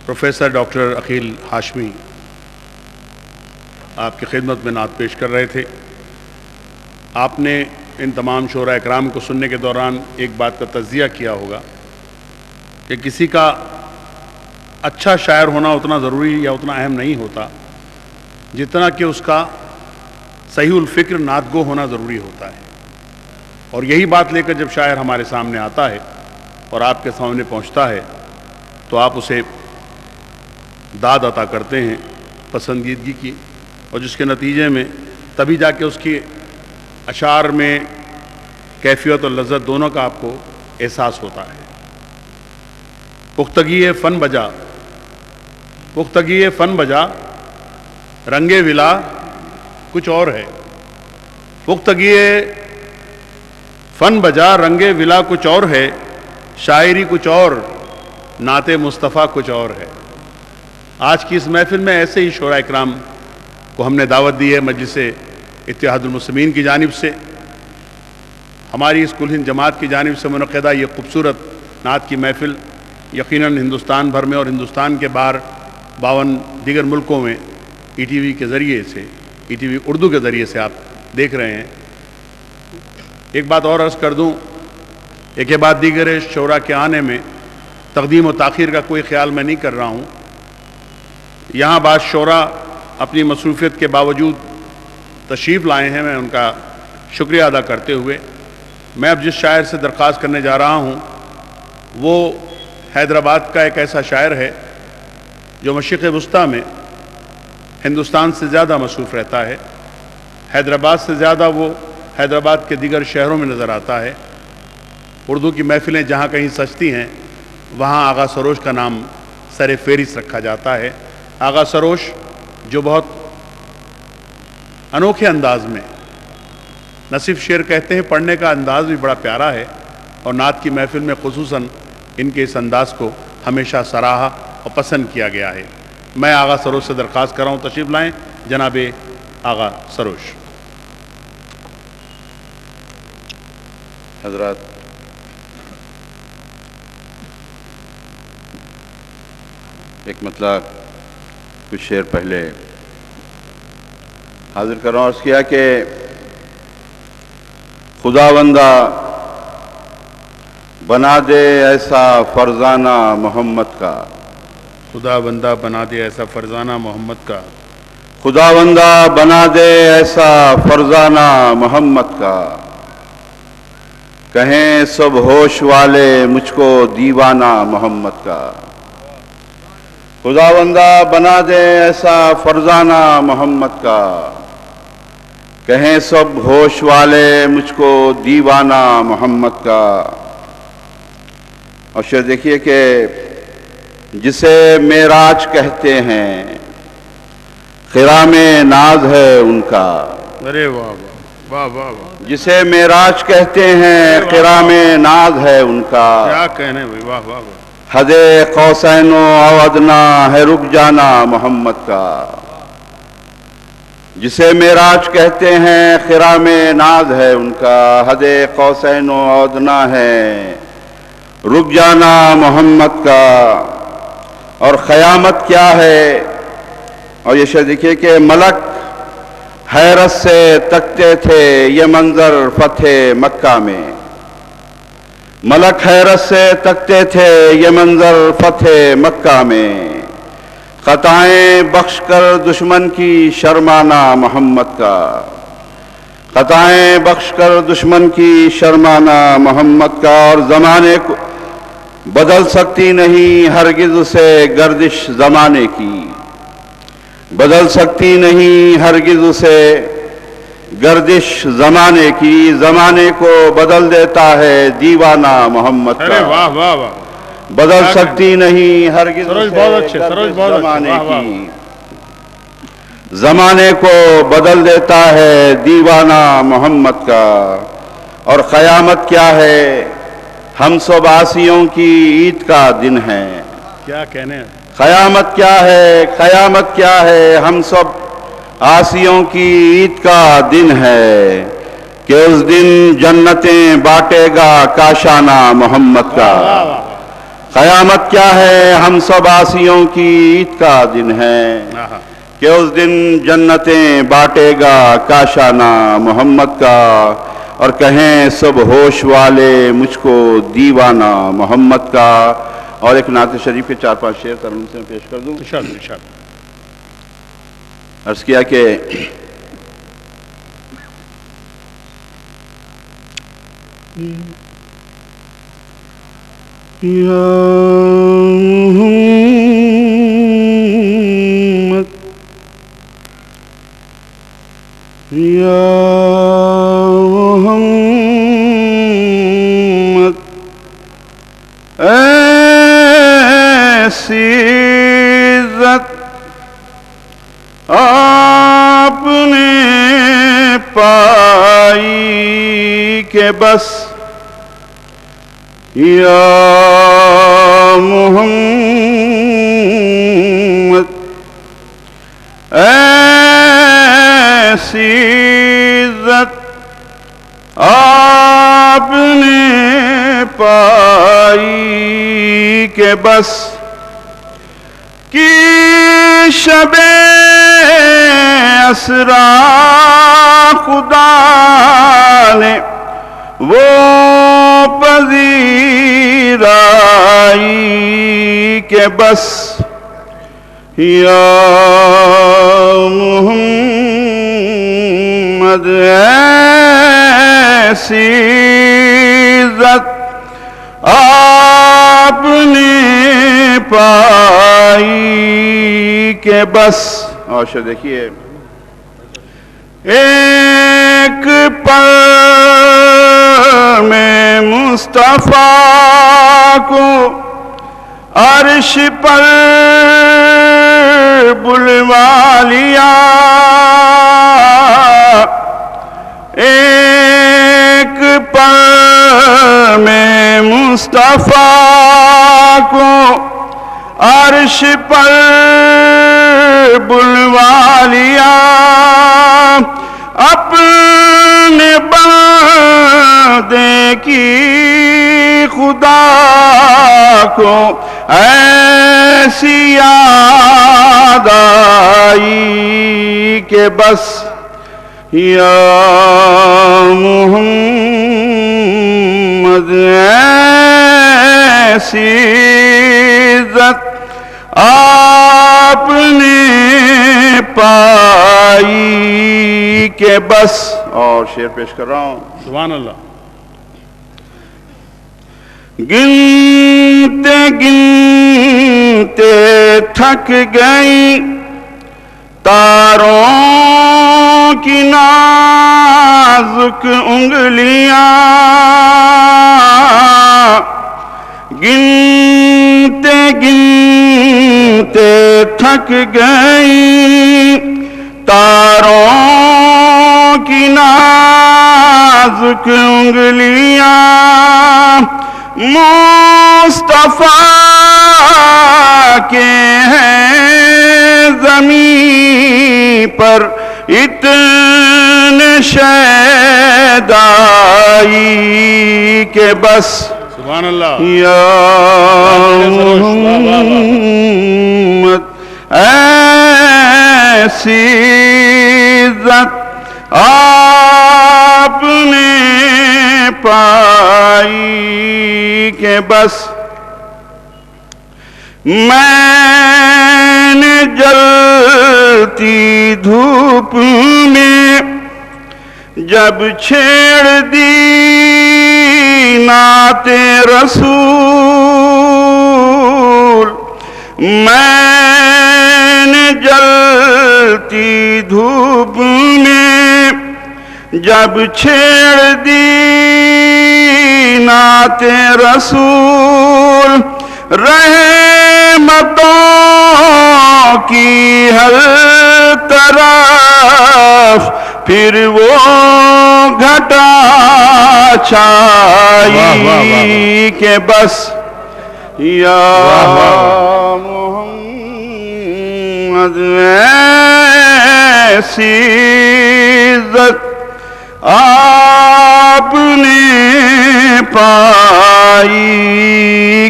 Professor doctor Aqeel Hashmi آپ کی خدمت میں نعت پیش کر رہے تھے۔ آپ نے ان تمام شعراء اکرام کو سننے کے دوران ایک بات کا تجزیہ کیا ہوگا کہ کسی کا اچھا شاعر ہونا اتنا ضروری یا اتنا اہم نہیں ہوتا جتنا کہ اس کا صحیح الفکر نعت گو ہونا ضروری ہوتا ہے۔ اور یہی بات لے کر جب شاعر ہمارے سامنے آتا ہے اور آپ کے سامنے پہنچتا ہے تو آپ اسے داد عطا کرتے ہیں پسندیدگی کی، اور جس کے نتیجے میں تبھی جا کے اس کی اشعار میں کیفیت اور لذت دونوں کا آپ کو احساس ہوتا ہے۔ پختگی فن بجا، پختگی فن بجا، رنگ ولا کچھ اور ہے۔ پختگی فن بجا، رنگ ولا کچھ اور ہے، شاعری کچھ اور، نعت مصطفیٰ کچھ اور ہے۔ آج کی اس محفل میں ایسے ہی شعراء اکرام کو ہم نے دعوت دی ہے مجلس اتحاد المسلمین کی جانب سے، ہماری اس کل ہند جماعت کی جانب سے منعقدہ یہ خوبصورت نعت کی محفل یقیناً ہندوستان بھر میں اور ہندوستان کے باہر 52 دیگر ملکوں میں ای ٹی وی کے ذریعے سے، ای ٹی وی اردو کے ذریعے سے آپ دیکھ رہے ہیں۔ ایک بات اور عرض کر دوں، ایک کے بعد دیگر شعراء کے آنے میں تقدیم و تاخیر کا کوئی خیال میں نہیں کر رہا ہوں۔ یہاں بعض شعراء اپنی مصروفیت کے باوجود تشریف لائے ہیں، میں ان کا شکریہ ادا کرتے ہوئے میں اب جس شاعر سے درخواست کرنے جا رہا ہوں وہ حیدرآباد کا ایک ایسا شاعر ہے جو مشرق وسطیٰ میں ہندوستان سے زیادہ مصروف رہتا ہے، حیدرآباد سے زیادہ وہ حیدرآباد کے دیگر شہروں میں نظر آتا ہے۔ اردو کی محفلیں جہاں کہیں سجتی ہیں وہاں آغا سروش کا نام سر فہرست رکھا جاتا ہے۔ آغا سروش جو بہت انوکھے انداز میں نہ صرف شعر کہتے ہیں، پڑھنے کا انداز بھی بڑا پیارا ہے، اور نعت کی محفل میں خصوصاً ان کے اس انداز کو ہمیشہ سراہا اور پسند کیا گیا ہے۔ میں آغا سروش سے درخواست کر رہا ہوں تشریف لائیں، جناب آغا سروش۔ حضرات، ایک مطلب کچھ شعر پہلے حاضر کر رہا ہوں۔ عرض کیا کہ خداوندہ بنا دے ایسا فرزانہ محمد کا، خداوندہ بنا دے ایسا فرزانہ محمد کا، خداوندہ بنا دے ایسا فرزانہ محمد کا، کہیں سب ہوش والے مجھ کو دیوانہ محمد کا۔ خداوندہ بنا دے ایسا فرزانہ محمد کا، کہیں سب ہوش والے مجھ کو دیوانہ محمد کا۔ اور شعر دیکھیے کہ جسے معراج کہتے ہیں خرام ناز ہے ان کا، ارے واہ واہ واہ واہ، جسے معراج کہتے ہیں خرام ناز ہے ان کا، کیا کہنے بھائی، واہ واہ واہ، حد قوسین و ادنا ہے رک جانا محمد کا۔ جسے معراج کہتے ہیں خرام ناز ہے ان کا، حد قوسین و ادنا ہے رک جانا محمد کا۔ اور قیامت کیا ہے، اور یہ شعر دیکھیے کہ ملک حیرت سے تکتے تھے یہ منظر فتح مکہ میں، ملک حیرت سے تکتے تھے یہ منظر فتح مکہ میں، خطائیں بخش کر دشمن کی شرمانا محمد کا، خطائیں بخش کر دشمن کی شرمانا محمد کا۔ اور زمانے کو بدل سکتی نہیں ہرگز اسے گردش زمانے کی، بدل سکتی نہیں ہرگز اسے گردش زمانے کی، زمانے کو بدل دیتا ہے دیوانہ محمد کا۔ ارے واہ واہ واہ، بدل سکتی نہیں ہرگز سروج اسے بہت اچھے، سروج گردش بہت اچھے، زمانے واہ واہ۔ کی، زمانے کو بدل دیتا ہے دیوانہ محمد کا۔ اور قیامت کیا ہے، ہم سب عاصیوں کی عید کا دن ہے، کیا کہنے ہیں، قیامت کیا ہے، قیامت کیا ہے، ہم سب عاصیوں کی عید کا دن ہے، کہ اس دن جنتیں بانٹے گا کاشانہ محمد کا، قیامت کیا ہے ہم سب آسیوں کی عید کا دن ہے کہ اس دن جنتیں بانٹے گا کاشانہ محمد کا اور کہیں سب ہوش والے مجھ کو دیوانہ محمد کا. اور ایک نعت شریف کے 4-5 شعر ترنم سے پیش کر دوں. عرض کیا کہ یا محمد یا محمد ایسی عزت آپ نے پائی کہ بس یا محمد ایسی عزت آپ نے پائی کہ بس کی شب اسرا خدا نے وہ پذیرائی کہ بس یا محمد ایسی عزت آپ نے پائی کہ بس. اور شعر دیکھیے. ایک پل میں مصطفیٰ کو عرش پر بلوا لیا. ایک پل میں مصطفیٰ کو عرش پر بلوا لیا. اپنے بندے کی خدا کو ایسی یاد آئی کہ بس یا محمد ایسی عزت آپ نے پائی کہ بس. اور شعر پیش کر رہا ہوں. سبحان اللہ. گنتے گنتے تھک گئی تاروں کی نازک انگلیاں. گنتے گنتے تھک گئی تاروں کی نازک انگلیاں. مصطفیٰ کے ہیں زمین پر اتنے شیدائی کہ بس سبحان اللہ. یا محمد ایسی عزت آپ نے پائی کہ بس. میں نے جلتی دھوپ میں جب چھیڑ دی نعت رسول. میں نے جلتی دھوپ میں جب چھیڑ دی نعت رسول. رحمتوں کی ہر طرف پھر وہ گھٹا چھائی کہ بس یا محمد ایسی عزت آپ نے پائی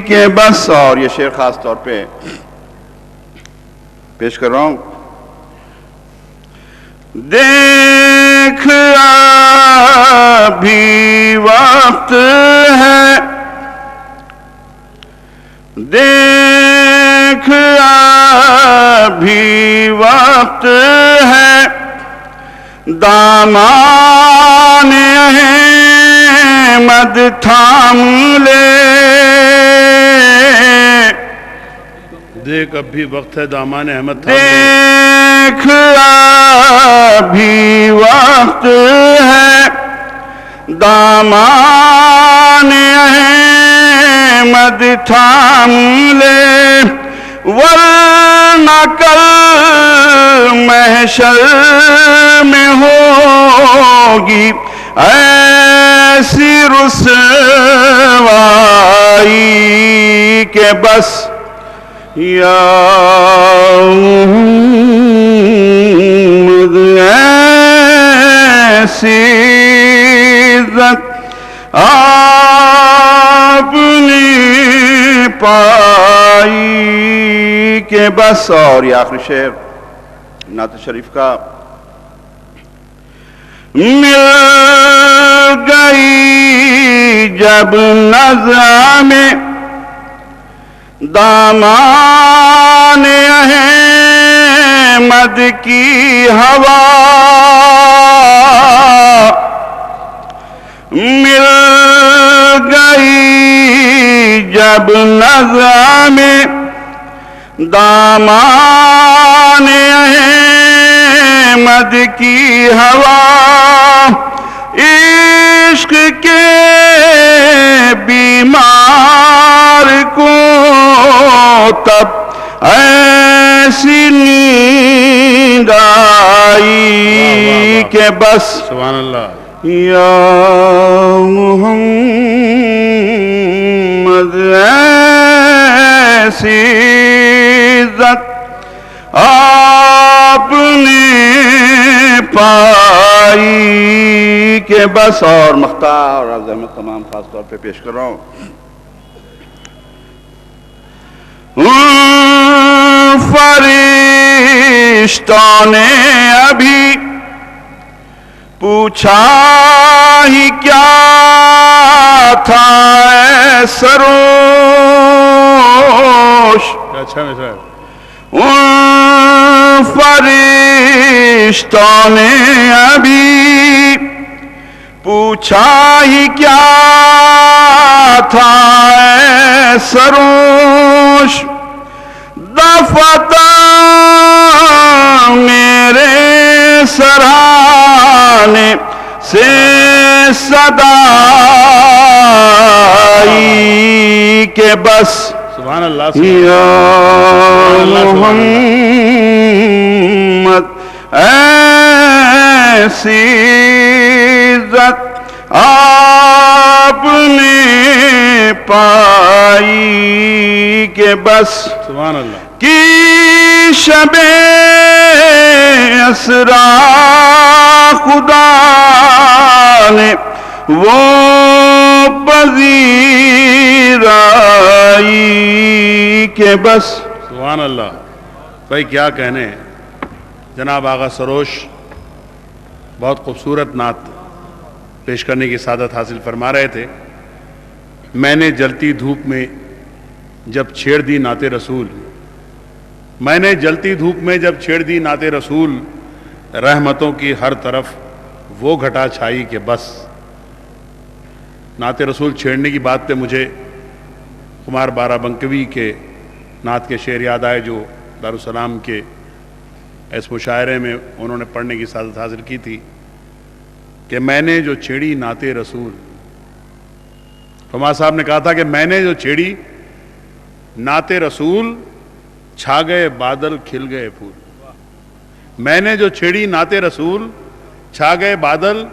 کہ بس. اور یہ شعر خاص طور پہ پیش کر رہا ہوں. دیکھ ابھی وقت ہے, دیکھ ابھی وقت ہے, دامان احمد تھام لے. دیکھ اب بھی وقت ہے دامان احمد تھام لے. دیکھ ابھی وقت ہے دامان احمد تھام لے, ورنہ کل محشر میں ہوگی ایسی رسوائی کہ بس. یا محمد ایسی عزت آپ نے پائی کہ بس. اور یہ آخری شعر نعت شریف کا. مل گئی جب نظر میں دامان احمد کی ہوا, مل گئی جب نظر میں دامان احمد کی ہوا, عشق کے بیمار کو تب ایسی نیند آئی کہ بس. سبحان اللہ. یا محمد ایسی عزت آپ نے پائی کہ بس. اور مختار اور عرض احمد تمام خاص طور پہ پیش کر رہا ہوں. فرشتوں نے ابھی پوچھا ہی کیا تھا اے سروش. اچھا صاحب. فرشتوں نے ابھی پوچھا ہی کیا تھا اے سروش, دفتر میرے سرانے سے صدا آئی کہ بس. سبحان اللہ. یا محمد ایسی عزت آپ نے پائی کہ بس. سبحان اللہ. کی شب اسرا خدا نے وہ پذیرائی کہ بس. سبحان اللہ. بھائی کیا کہنے ہیں. جناب آغا سروش بہت خوبصورت نعت پیش کرنے کی سعادت حاصل فرما رہے تھے. میں نے جلتی دھوپ میں جب چھیڑ دی نعت رسول, میں نے جلتی دھوپ میں جب چھیڑ دی نعت رسول, رحمتوں کی ہر طرف وہ گھٹا چھائی کہ بس. نعت رسول چھیڑنے کی بات پہ مجھے کمار بارہ بنکوی کے نعت کے شعر یاد آئے جو دارالسلام کے اس مشاعرے میں انہوں نے پڑھنے کی سعادت حاصل کی تھی کہ میں نے جو چھیڑی نعت رسول. کمار صاحب نے کہا تھا کہ میں نے جو چھیڑی نعت رسول, چھا گئے بادل کھل گئے پھول. میں نے جو چھیڑی نعت رسول, چھا گئے بادل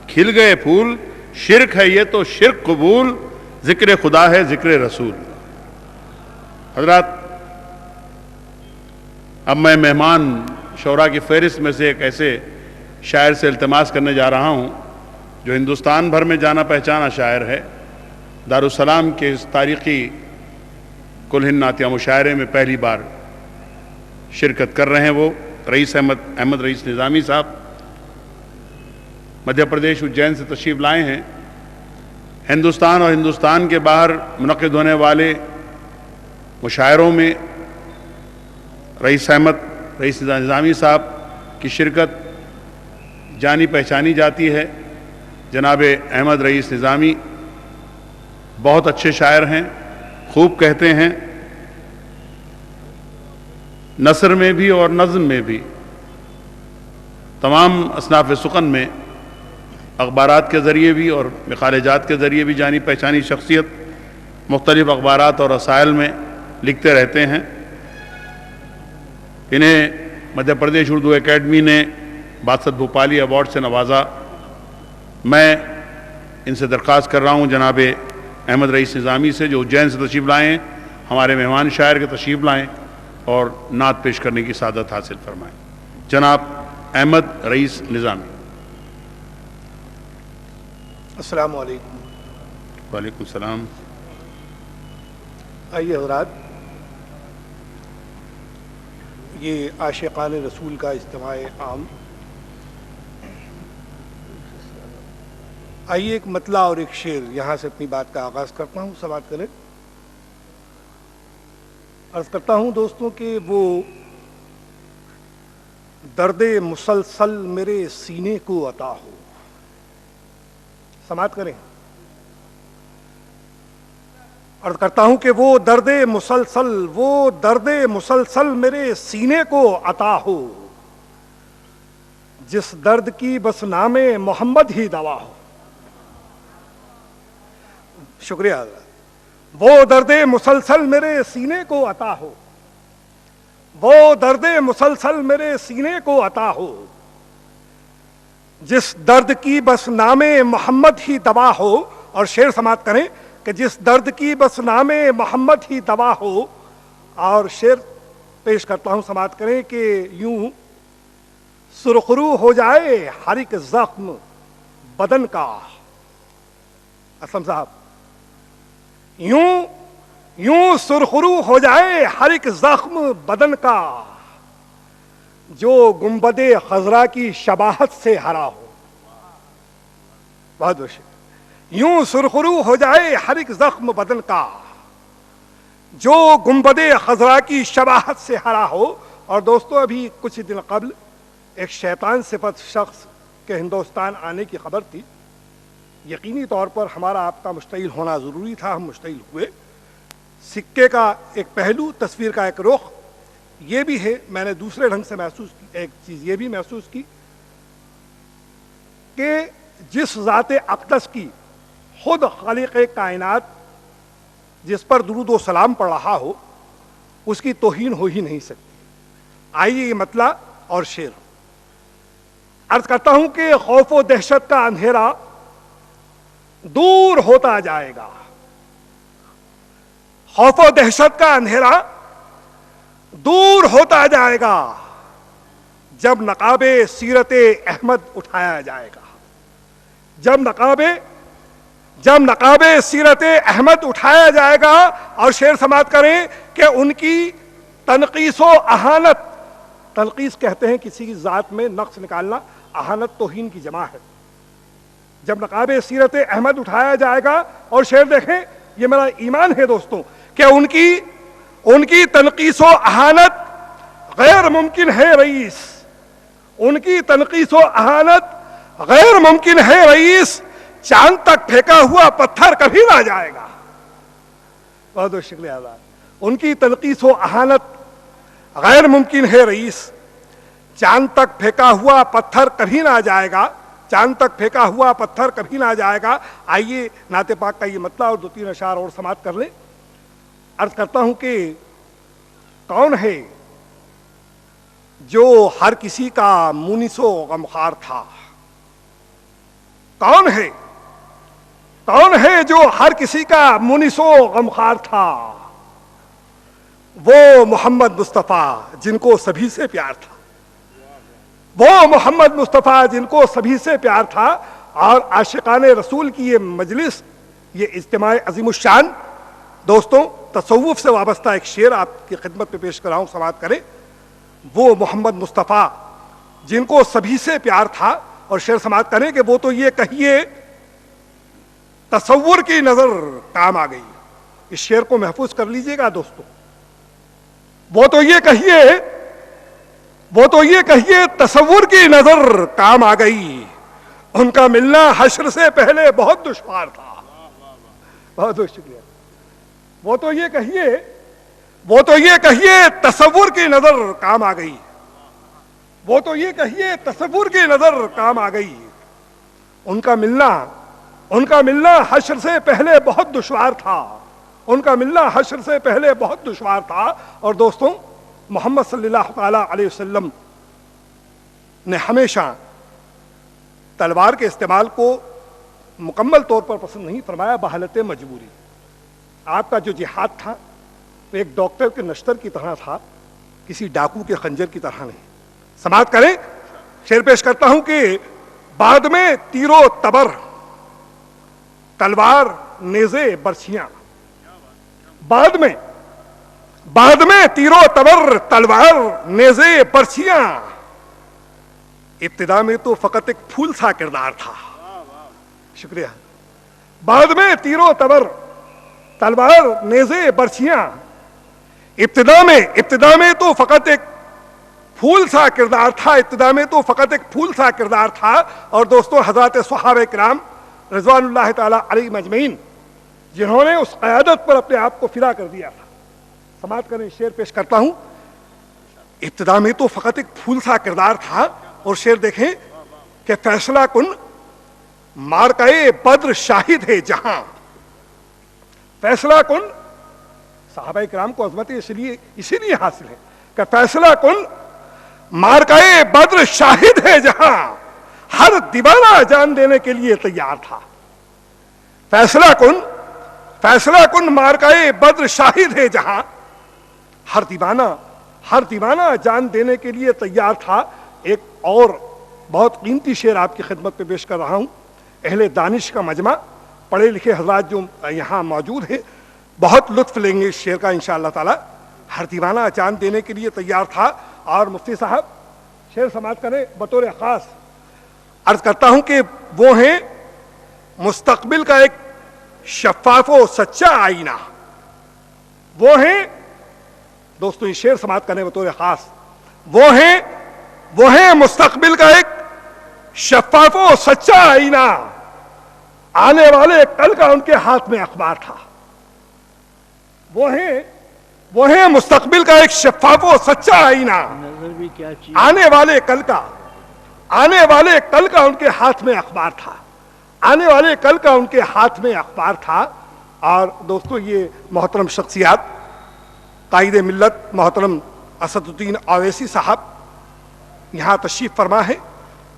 کھل گئے پھول. شرک ہے یہ تو شرک قبول, ذکر خدا ہے ذکر رسول. حضرات اب میں مہمان شعراء کی فہرست میں سے ایک ایسے شاعر سے التماس کرنے جا رہا ہوں جو ہندوستان بھر میں جانا پہچانا شاعر ہے، دارالسلام کے اس تاریخی کل ہند نعتیہ مشاعرے میں پہلی بار شرکت کر رہے ہیں وہ رئیس احمد رئیس نظامی صاحب مدھیہ پردیش اجین سے تشریف لائے ہیں۔ ہندوستان اور ہندوستان کے باہر منعقد ہونے والے مشاعروں میں رئیس نظامی صاحب کی شرکت جانی پہچانی جاتی ہے۔ جناب احمد رئیس نظامی بہت اچھے شاعر ہیں، خوب کہتے ہیں، نثر میں بھی اور نظم میں بھی، تمام اصناف سخن میں، اخبارات کے ذریعے بھی اور مخالجات کے ذریعے بھی جانی پہچانی شخصیت، مختلف اخبارات اور رسائل میں لکھتے رہتے ہیں۔ انہیں مدھیہ پردیش اردو اکیڈمی نے باسط بھوپالی ایوارڈ سے نوازا۔ میں ان سے درخواست کر رہا ہوں جناب احمد رئیس نظامی سے، جو اجین سے تشریف لائے ہیں، ہمارے مہمان شاعر کے تشریف لائیں اور نعت پیش کرنے کی سعادت حاصل فرمائیں۔ جناب احمد رئیس نظامی۔ السلام علیکم۔ وعلیکم السلام۔ آئیے حضرات، یہ عاشقان رسول کا اجتماع عام، آئیے ایک مطلع اور ایک شعر یہاں سے اپنی بات کا آغاز کرتا ہوں، سماعت کریں۔ عرض کرتا ہوں دوستوں کہ وہ درد مسلسل میرے سینے کو عطا ہو، سماعت کریں۔ عرض کرتا ہوں کہ وہ درد مسلسل میرے سینے کو عطا ہو، جس درد کی بس نام محمد ہی دوا ہو۔ شکریہ حضرت۔ وہ درد مسلسل میرے سینے کو عطا ہو، وہ درد مسلسل میرے سینے کو عطا ہو، جس درد کی بس نام محمد ہی دوا ہو۔ اور شعر سماعت کریں کہ جس درد کی بس نام محمد ہی دوا ہو۔ اور شعر پیش کرتا ہوں، سماعت کریں کہ یوں سرخرو ہو جائے ہر ایک زخم بدن کا، اسلم صاحب، یوں سرخرو ہو جائے ہر ایک زخم بدن کا، جو گنبد خضرا کی شباہت سے ہرا ہو۔ بہت بہت شکریہ۔ یوں سرخرو ہو جائے ہر ایک زخم بدن کا، جو گنبد خضرا کی شباہت سے ہرا ہو۔ اور دوستو، ابھی کچھ دن قبل ایک شیطان صفت شخص کے ہندوستان آنے کی خبر تھی۔ یقینی طور پر ہمارا آپ کا مشتعل ہونا ضروری تھا، ہم مشتعل ہوئے۔ سکے کا ایک پہلو، تصویر کا ایک رخ یہ بھی ہے۔ میں نے دوسرے ڈھنگ سے محسوس کی، ایک چیز یہ بھی محسوس کی کہ جس ذات اقدس کی خود خالق کائنات جس پر درود و سلام پڑھ رہا ہو، اس کی توہین ہو ہی نہیں سکتی۔ آئیے یہ مطلع اور شعر۔ عرض کرتا ہوں کہ خوف و دہشت کا اندھیرا دور ہوتا جائے گا، خوف و دہشت کا اندھیرا دور ہوتا جائے گا، جب نقاب سیرت احمد اٹھایا جائے گا، جب نقاب سیرت احمد اٹھایا جائے گا۔ اور شعر سماعت کریں کہ ان کی تنقیس و اہانت، تنقیس کہتے ہیں کسی کی ذات میں نقص نکالنا، اہانت توہین کی جمع ہے۔ جب نقاب سیرت احمد اٹھایا جائے گا، اور شعر دیکھیں، یہ میرا ایمان ہے دوستوں کہ ان کی تنقیس و اہانت غیر ممکن ہے رئیس، ان کی تنقیس و اہانت غیر ممکن ہے رئیس، چاند تک پھینکا ہوا پتھر کبھی نہ جائے گا۔ بہت بہت شکریہ حضرات۔ ان کی تنقیس و اہانت غیر ممکن ہے رئیس، چاند تک پھینکا ہوا پتھر کبھی نہ جائے گا، چاند تک پھینکا ہوا پتھر کبھی نہ جائے گا۔ آئیے نعت پاک کا یہ مطلع اور 2-3 اشعار اور سماعت کر لیں۔ عرض کرتا ہوں کہ کون ہے جو ہر کسی کا مونس و غمخوار تھا؟ کون ہے جو ہر کسی کا مونس و غمخوار تھا؟ وہ محمد مصطفیٰ جن کو سبھی سے پیار تھا، وہ محمد مصطفیٰ جن کو سبھی سے پیار تھا۔ اور عاشقان رسول کی یہ مجلس، یہ اجتماع عظیم الشان. دوستوں، تصوف سے وابستہ ایک شعر آپ کی خدمت میں پیش کر رہا ہوں، سماعت کریں. وہ محمد مصطفیٰ جن کو سبھی سے پیار تھا، اور شعر سماعت کریں کہ وہ تو یہ کہیے تصور کی نظر کام آ گئی. اس شعر کو محفوظ کر لیجئے گا دوستوں. وہ تو یہ کہیے تصور کی نظر کام آ گئی، ان کا ملنا حشر سے پہلے بہت دشوار تھا. بہت بہت شکریہ. وہ تو یہ کہیے تصور کی نظر کام آ گئی، وہ تو یہ کہیے تصور کی نظر کام آ گئی، ان کا ملنا حشر سے پہلے بہت دشوار تھا، ان کا ملنا حشر سے پہلے بہت دشوار تھا. اور دوستوں، محمد صلی اللہ تعالی علیہ وسلم نے ہمیشہ تلوار کے استعمال کو مکمل طور پر پسند نہیں فرمایا، بحالت مجبوری. آپ کا جو جہاد تھا وہ ایک ڈاکٹر کے نشتر کی طرح تھا، کسی ڈاکو کے خنجر کی طرح نہیں. سماعت کریں، شعر پیش کرتا ہوں کہ بعد میں تیر و تبر تلوار نیزے برچھیاں، بعد میں تیر و تبر تلوار نیزے برچھیاں، ابتدا میں تو فقط ایک پھول سا کردار تھا. شکریہ. بعد میں تیر و تبر تلوار نیزے برچھیاں، ابتدا میں تو فقط ایک پھول سا کردار تھا، ابتدا میں تو فقط ایک پھول سا کردار تھا. اور دوستوں، حضرات صحابہ کرام رضوان اللہ تعالی علیہم اجمعین، جنہوں نے اس قیادت پر اپنے آپ کو فدا کر دیا تھا. سماعت کریں، شعر پیش کرتا ہوں. ابتدا میں تو فقط ایک پھول سا کردار تھا، اور شعر دیکھیں کہ فیصلہ کن مارکائے بدر شاہد ہے جہاں. فیصلہ کن، صحابہ کرام کو عظمت اسی لیے حاصل ہے کہ فیصلہ کن مارکائے بدر شاہد ہے جہاں، ہر دیوانہ جان دینے کے لیے تیار تھا. فیصلہ کن مارکائے بدر شاہد ہے جہاں، ہر دیوانہ جان دینے کے لیے تیار تھا. ایک اور بہت قیمتی شعر آپ کی خدمت میں پیش کر رہا ہوں. اہل دانش کا مجمع، پڑھے لکھے حضرات جو یہاں موجود ہیں بہت لطف لیں گے اس شعر کا انشاءاللہ تعالی. ہر دیوانہ جان دینے کے لیے تیار تھا. اور مفتی صاحب شعر سماعت کریں. بطور خاص عرض کرتا ہوں کہ وہ ہیں مستقبل کا ایک شفاف و سچا آئینہ. وہ ہیں دوستوں، یہ شعر سماعت کریں بطور خاص. وہ ہیں مستقبل کا ایک شفاف و سچا آئینہ، آنے والے کل کا ان کے ہاتھ میں اخبار تھا. وہ ہیں مستقبل کا ایک شفاف و سچا آئینہ، آنے والے کل کا ان کے ہاتھ میں اخبار تھا، آنے والے کل کا ان کے ہاتھ میں اخبار تھا. اور دوستو، یہ محترم شخصیات، قائد ملت محترم اسد الدین اویسی صاحب یہاں تشریف فرما ہے.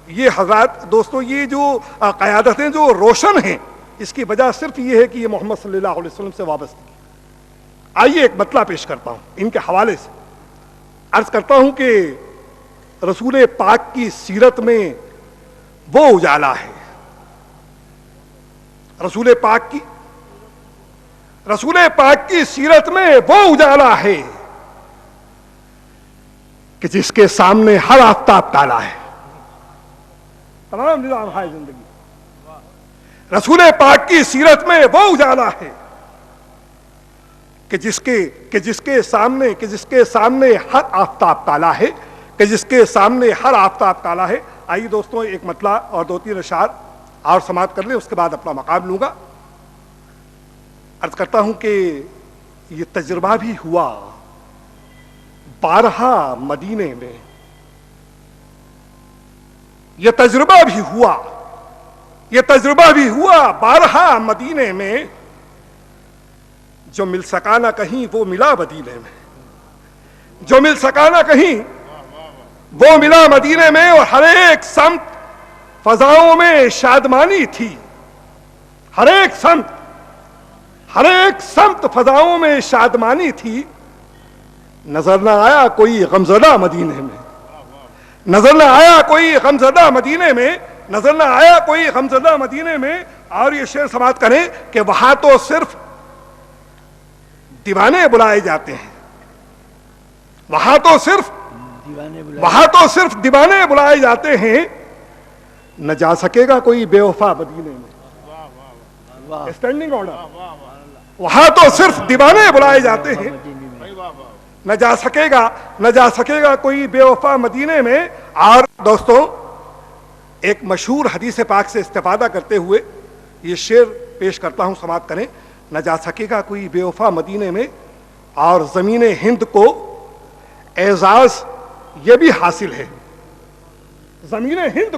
یہ حضرات دوستو، یہ جو قیادتیں جو روشن ہیں، اس کی وجہ صرف یہ ہے کہ یہ محمد صلی اللہ علیہ وسلم سے وابستگی. آئیے ایک مطلع پیش کرتا ہوں ان کے حوالے سے. عرض کرتا ہوں کہ رسول پاک کی سیرت میں وہ اجالا ہے، رسول پاک کی سیرت میں وہ اجالا ہے کہ جس کے سامنے ہر آفتاب کالا ہے. تمام نظام ہے زندگی. رسول پاک کی سیرت میں وہ اجالا ہے کہ جس کے سامنے ہر آفتاب کالا ہے، کہ جس کے سامنے ہر آفتاب کالا ہے. آئیے دوستوں، ایک مطلع اور 2-3 اشعار اور سماعت کر لیں، اس کے بعد اپنا مقام لوں گا. عرض کرتا ہوں کہ یہ تجربہ بھی ہوا بارہا مدینے میں، یہ تجربہ بھی ہوا بارہا مدینے میں، جو مل سکا نہ کہیں وہ ملا مدینے میں، جو مل سکا نہ کہیں وہ ملا مدینے میں. اور ہر ایک سمت فضاؤں میں شادمانی تھی، ہر ایک سمت فضاؤں میں شادمانی تھی. نظر نہ آیا کوئی غمزدہ مدینے میں، نظر نہ آیا کوئی غمزدہ مدینے میں، نظر نہ آیا کوئی غمزدہ مدینے میں. اور یہ شعر سماعت کریں کہ وہاں تو صرف دیوانے بلائے جاتے ہیں, وہاں تو صرف دیوانے بلائے جاتے ہیں, نہ جا سکے گا کوئی بے وفا مدینے میں. Standing order. وہاں تو صرف دیوانے بلائے جاتے ہیں, نہ جا سکے گا کوئی بے وفا مدینے میں. اور دوستوں, ایک مشہور حدیث پاک سے استفادہ کرتے ہوئے یہ شعر پیش کرتا ہوں, سماعت کریں. نہ جا سکے گا کوئی بے وفا مدینے میں, اور زمین ہند کو اعزاز یہ بھی حاصل ہے. زمین ہند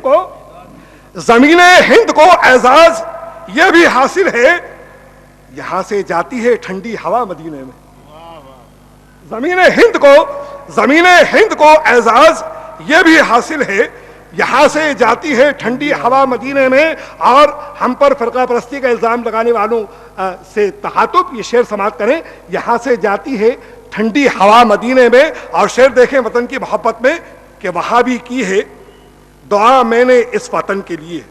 کو اعزاز یہ بھی حاصل ہے, یہاں سے جاتی ہے ٹھنڈی ہوا مدینے میں. زمین ہند کو اعزاز یہ بھی حاصل ہے, یہاں سے جاتی ہے ٹھنڈی ہوا مدینے میں. اور ہم پر فرقہ پرستی کا الزام لگانے والوں سے تخاطب یہ شعر سماعت کریں. یہاں سے جاتی ہے ٹھنڈی ہوا مدینے میں. اور شعر دیکھیں وطن کی محبت میں کہ وہاں بھی کی ہے دعا میں نے اس وطن کے لیے.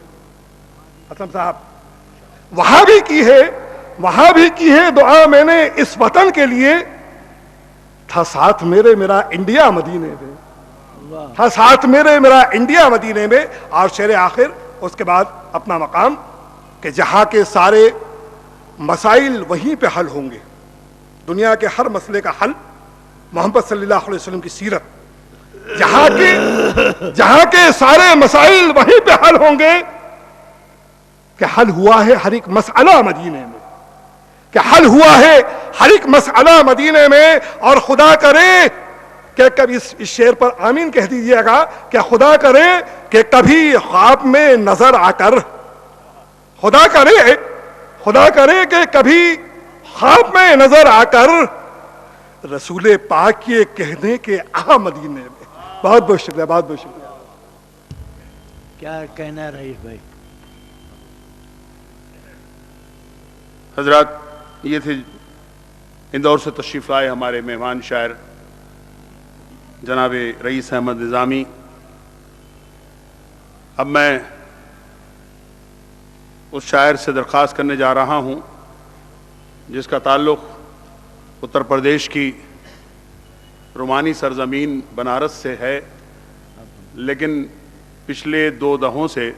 اسلم صاحب, وہاں بھی کی ہے دعا میں نے اس وطن کے لیے, تھا ساتھ میرا انڈیا مدینے میں. اور شعر آخر اس کے بعد اپنا مقام کہ جہاں کے سارے مسائل وہیں پہ حل ہوں گے. دنیا کے ہر مسئلے کا حل محمد صلی اللہ علیہ وسلم کی سیرت. جہاں کے سارے مسائل وہیں پہ حل ہوں گے, کہ حل ہوا ہے ہر ایک مسئلہ مدینے میں. اور خدا کرے کہ کبھی اس شعر پر آمین کہہ دیجئے گا کہ خدا کرے کہ کبھی خواب میں نظر آ کر, خدا کرے کہ کبھی خواب میں نظر آ کر رسول پاک یہ کہنے کے آ مدینے میں. بہت بہت شکریہ. کیا کہنا رئیس بھائی؟ حضرات, یہ تھے اندور سے تشریف لائے ہمارے مہمان شاعر جناب رئیس احمد نظامی. اب میں اس شاعر سے درخواست کرنے جا رہا ہوں جس کا تعلق اتر پردیش کی رومانی سرزمین بنارس سے ہے, لیکن پچھلے 2 دہوں سے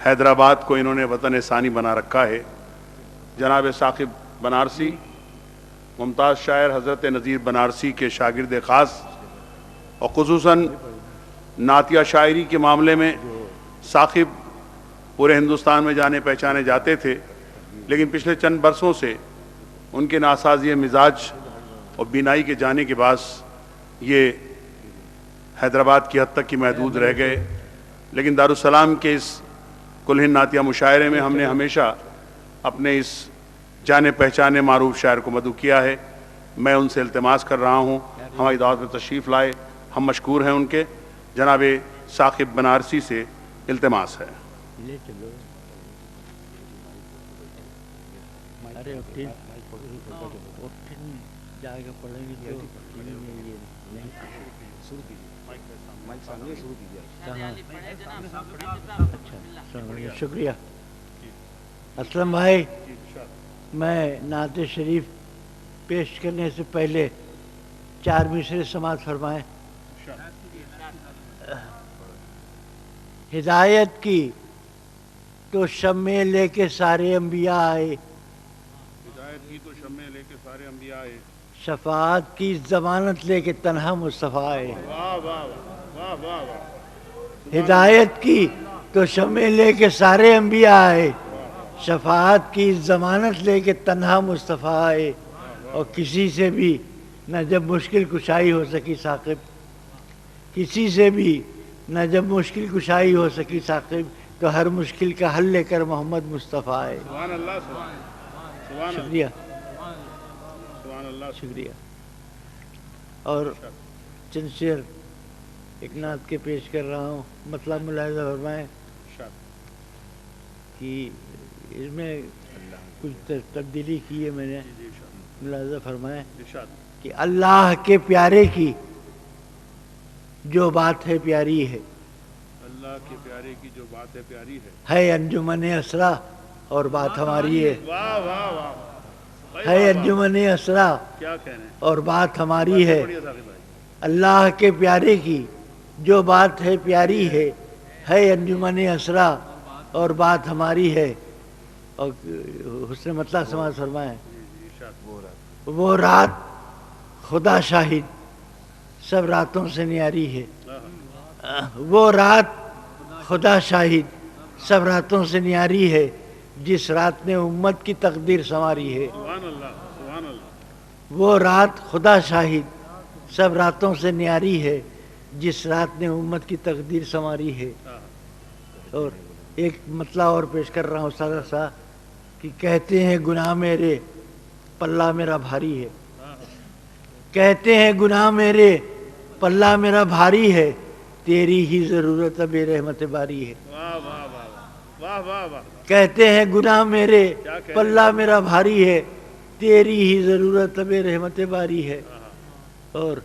حیدرآباد کو انہوں نے وطن ثانی بنا رکھا ہے. جناب ثاقب بنارسی, ممتاز شاعر حضرت نذیر بنارسی کے شاگرد خاص, اور خصوصاً نعتیہ شاعری کے معاملے میں ثاقب پورے ہندوستان میں جانے پہچانے جاتے تھے, لیکن پچھلے چند برسوں سے ان کے ناسازی مزاج اور بینائی کے جانے کے باعث یہ حیدرآباد کی حد تک کی محدود رہ گئے. لیکن دارالسلام کے اس کل ہند نعتیہ مشاعرے میں ہم نے ہمیشہ اپنے اس جانے پہچانے معروف شاعر کو مدعو کیا ہے. میں ان سے التماس کر رہا ہوں ہماری دعوت میں تشریف لائے, ہم مشکور ہیں ان کے. جناب ثاقب بنارسی سے التماس ہے. شکریہ. اسلم بھائی, میں نعت شریف پیش کرنے سے پہلے 4 مصرے سماعت فرمائیں. ہدایت کی تو شمع لے کے سارے انبیاء آئے, شفاعت کی ضمانت لے کے تنہا مصطفیٰ آئے. ہدایت کی تو شمع لے کے سارے انبیاء آئے, شفاعت کی ضمانت لے کے تنہا مصطفیٰ آئے. اور کسی سے بھی نہ جب مشکل کشائی ہو سکی ثاقب, کسی سے بھی نہ جب مشکل کشائی ہو سکی ثاقب, تو ہر مشکل کا حل لے کر محمد مصطفیٰ آئے. شکریہ. شکریہ. اور چند شعر ایک نعت کے پیش کر رہا ہوں, مطلب ملاحظہ فرمائیں کہ اس میں کچھ تبدیلی کی ہے میں نے. ملاحظہ فرمائیں کہ اللہ کے پیارے کی جو بات ہے پیاری ہے, اللہ کے پیارے کی جو بات ہے پیاری ہے انجمن اسرا اور بات ہماری ہے. واہ واہ واہ ہے انجمن اسرا کیا کہنے اور بات ہماری ہے. بڑھیا ثاقب بھائی. اللہ کے پیارے کی جو بات ہے پیاری ہے انجمن اسرا اور بات ہماری ہے. اور حسن مطلع سماعت فرمائیں. وہ رات خدا شاہد سب راتوں سے نیاری ہے. وہ رات خدا شاہد سب راتوں سے نیاری ہے جس رات نے امت کی تقدیر سنواری ہے. سبحان اللہ سبحان اللہ. وہ رات خدا شاہد سب راتوں سے نیاری ہے جس رات نے امت کی تقدیر سنواری ہے. اور ایک مطلع اور پیش کر رہا ہوں سادہ سا کہ کہتے ہیں گناہ میرے پلہ میرا بھاری ہے. کہتے ہیں گناہ میرے پلہ میرا بھاری ہے تیری ہی ضرورت بے رحمت باری ہے. واہ واہ واہ واہ واہ واہ. کہتے ہیں گناہ میرے پلہ میرا بھاری ہے تیری ہی ضرورت بے رحمت باری ہے. اور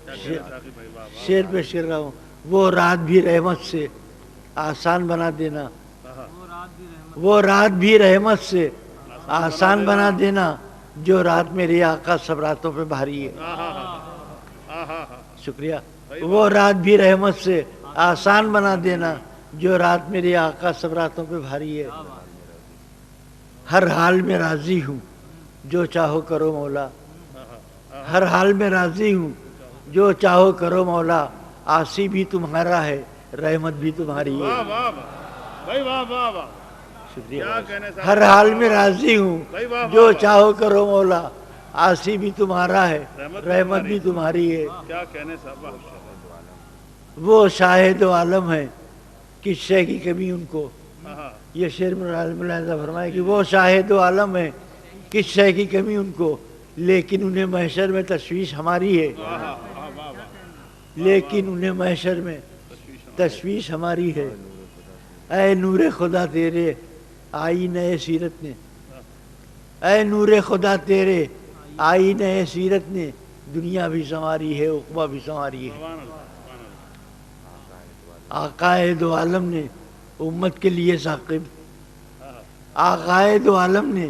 شعر پیش کر رہا ہوں. وہ رات بھی رحمت سے آسان بنا دینا. وہ رات بھی رحمت سے آسان بنا دینا جو رات میرے آقا سب راتوں پہ بھاری ہے. شکریہ. وہ رات بھی رحمت سے آسان بنا دینا جو رات میرے آقا سب راتوں پہ بھاری ہے. ہر حال میں راضی ہوں جو چاہو کرو مولا. ہر حال میں راضی ہوں جو چاہو کرو مولا. آسی بھی تمہارا ہے رحمت بھی تمہاری ہے. واہ واہ بھائی واہ واہ واہ. شکریہ. کیا کہنے صاحب. ہر حال میں راضی ہوں جو چاہو کرو مولا. آسی بھی تمہارا ہے رحمت بھی تمہاری ہے. کیا کہنے صاحب. وہ شاہد و عالم ہے کس شے کی کمی ان کو. یہ شعر ملاحظہ فرمائے کہ وہ شاہد و عالم ہے کس شے کی کمی ان کو لیکن انہیں محشر میں تشویش ہماری ہے. لیکن انہیں محشر میں تشویش ہماری ہے. اے نور خدا تیرے آئی نئے سیرت نے. اے نور خدا تیرے آئی نئے سیرت نے دنیا بھی سنواری ہے عقبہ بھی سنواری ہے. آقائے دو عالم نے امت کے لیے ثاقب. آقائے دو عالم نے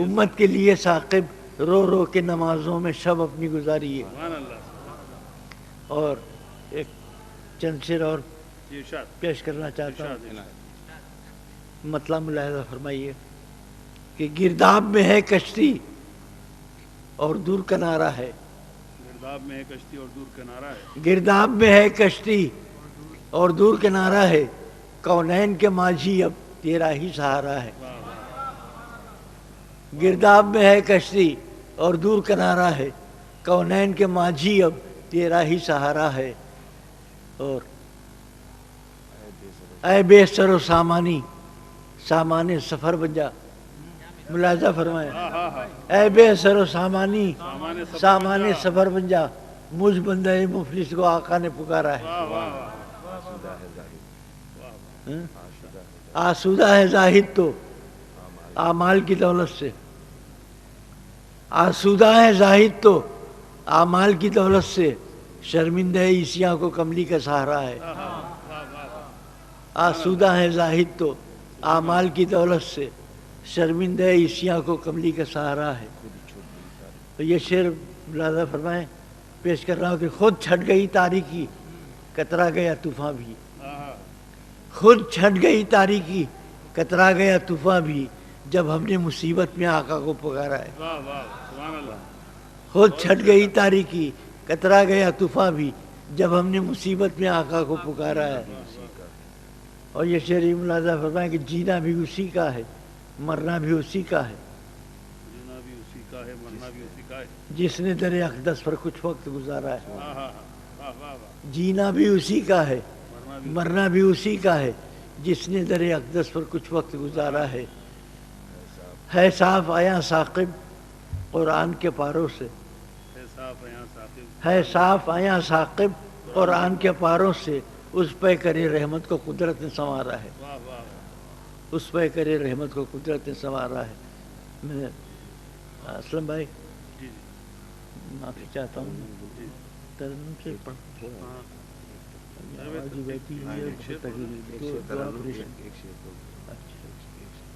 امت کے لیے ثاقب رو رو کے نمازوں میں شب اپنی گزاری ہے. اور ایک چند شعر اور پیش کرنا چاہتا ہوں. مطلب ملاحظہ فرمائیے کہ گرداب میں ہے کشتی اور دور کنارہ ہے. گرداب میں ہے کشتی اور دور کنارہ ہے. گرداب میں ہے کشتی اور دور کنارہ ہے کونین کے ماجھی اب تیرا ہی سہارا ہے. گرداب میں ہے کشتی اور دور کنارہ ہے کونین کے ماجھی اب تیرا ہی سہارا ہے. اور اے بے سر و سامانی سامان سفر بن جا. ملاحظہ فرمائے. اے بے سر و سامانی سامان سفر بن جا مجھ بندہ مفلس کو آقا نے پکارا ہے. آسودہ ہے زاہد تو اعمال کی دولت سے. آسودہ ہے زاہد تو اعمال کی دولت سے شرمندہ عیسیاں کو کملی کا سہارا ہے. آسودہ ہے زاہد تو اعمال کی دولت سے شرمندہ عیسیاں کو کملی کا سہارا ہے. تو یہ شعر ملاحظہ فرمائیں پیش کر رہا ہوں کہ خود چھٹ گئی تاریکی کترا گیا طوفان بھی. خود چھٹ گئی تاریکی کترا گیا طوفان بھی جب ہم نے مصیبت میں آقا کو پکارا ہے. خود چھٹ گئی تاریکی کترا گیا طوفان بھی جب ہم نے مصیبت میں آقا کو پکارا ہے. اور یہ شعر ملاحظہ فرمائیں کہ جینا بھی اسی کا ہے مرنا بھی اسی کا ہے. جینا بھی اسی کا ہے مرنا بھی اسی کا ہے. جس نے در اقدس پر کچھ وقت گزارا ہے. جینا بھی اسی کا ہے مرنا بھی اسی کا ہے جس نے در اقدس پر کچھ وقت گزارا ہے. ہے صاف آیا ثاقب قرآن کے پاروں سے. ہے صاف آیا ثاقب قرآن کے پاروں سے اس پہ کرے رحمت کو قدرت نے سنوارا ہے. اس پہ کرے رحمت کو قدرت نے سنوارا ہے. میں اسلم بھائی معافی چاہتا ہوں ترنم سے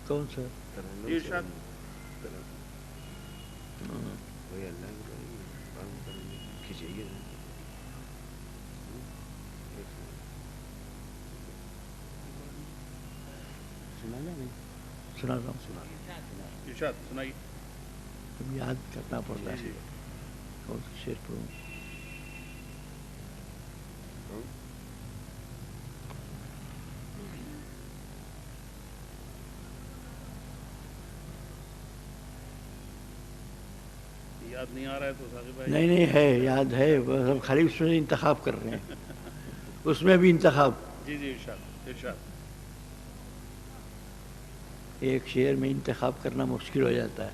کون سا سنا رہا ہوں؟ ارشاد سنائیے. یاد کرنا پڑتا ہے. کون سا شعر پڑھوں؟ یاد نہیں آ رہا ہے تو ثاقب بھائی. نہیں ہے، یاد ہے، بس ہم خالی اس میں انتخاب کر رہے ہیں. اس میں بھی انتخاب. جی جی ارشاد ارشاد. ایک شعر میں انتخاب کرنا مشکل ہو جاتا ہے.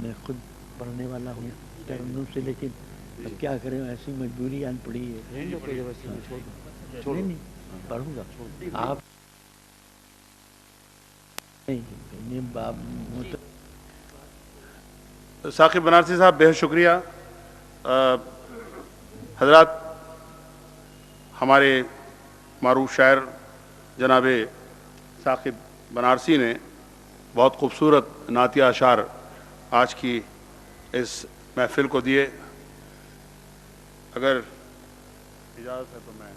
میں خود پڑھنے والا ہوں ترنم سے، لیکن اب کیا کریں، ایسی مجبوری آن پڑی ہے. نہیں پڑھوں گا. آپ ثاقب بنارسی صاحب بہت شکریہ. حضرات، ہمارے معروف شاعر جناب ثاقب بنارسی نے بہت خوبصورت نعتیہ اشعار آج کی اس محفل کو دیے. اگر اجازت ہے تو میں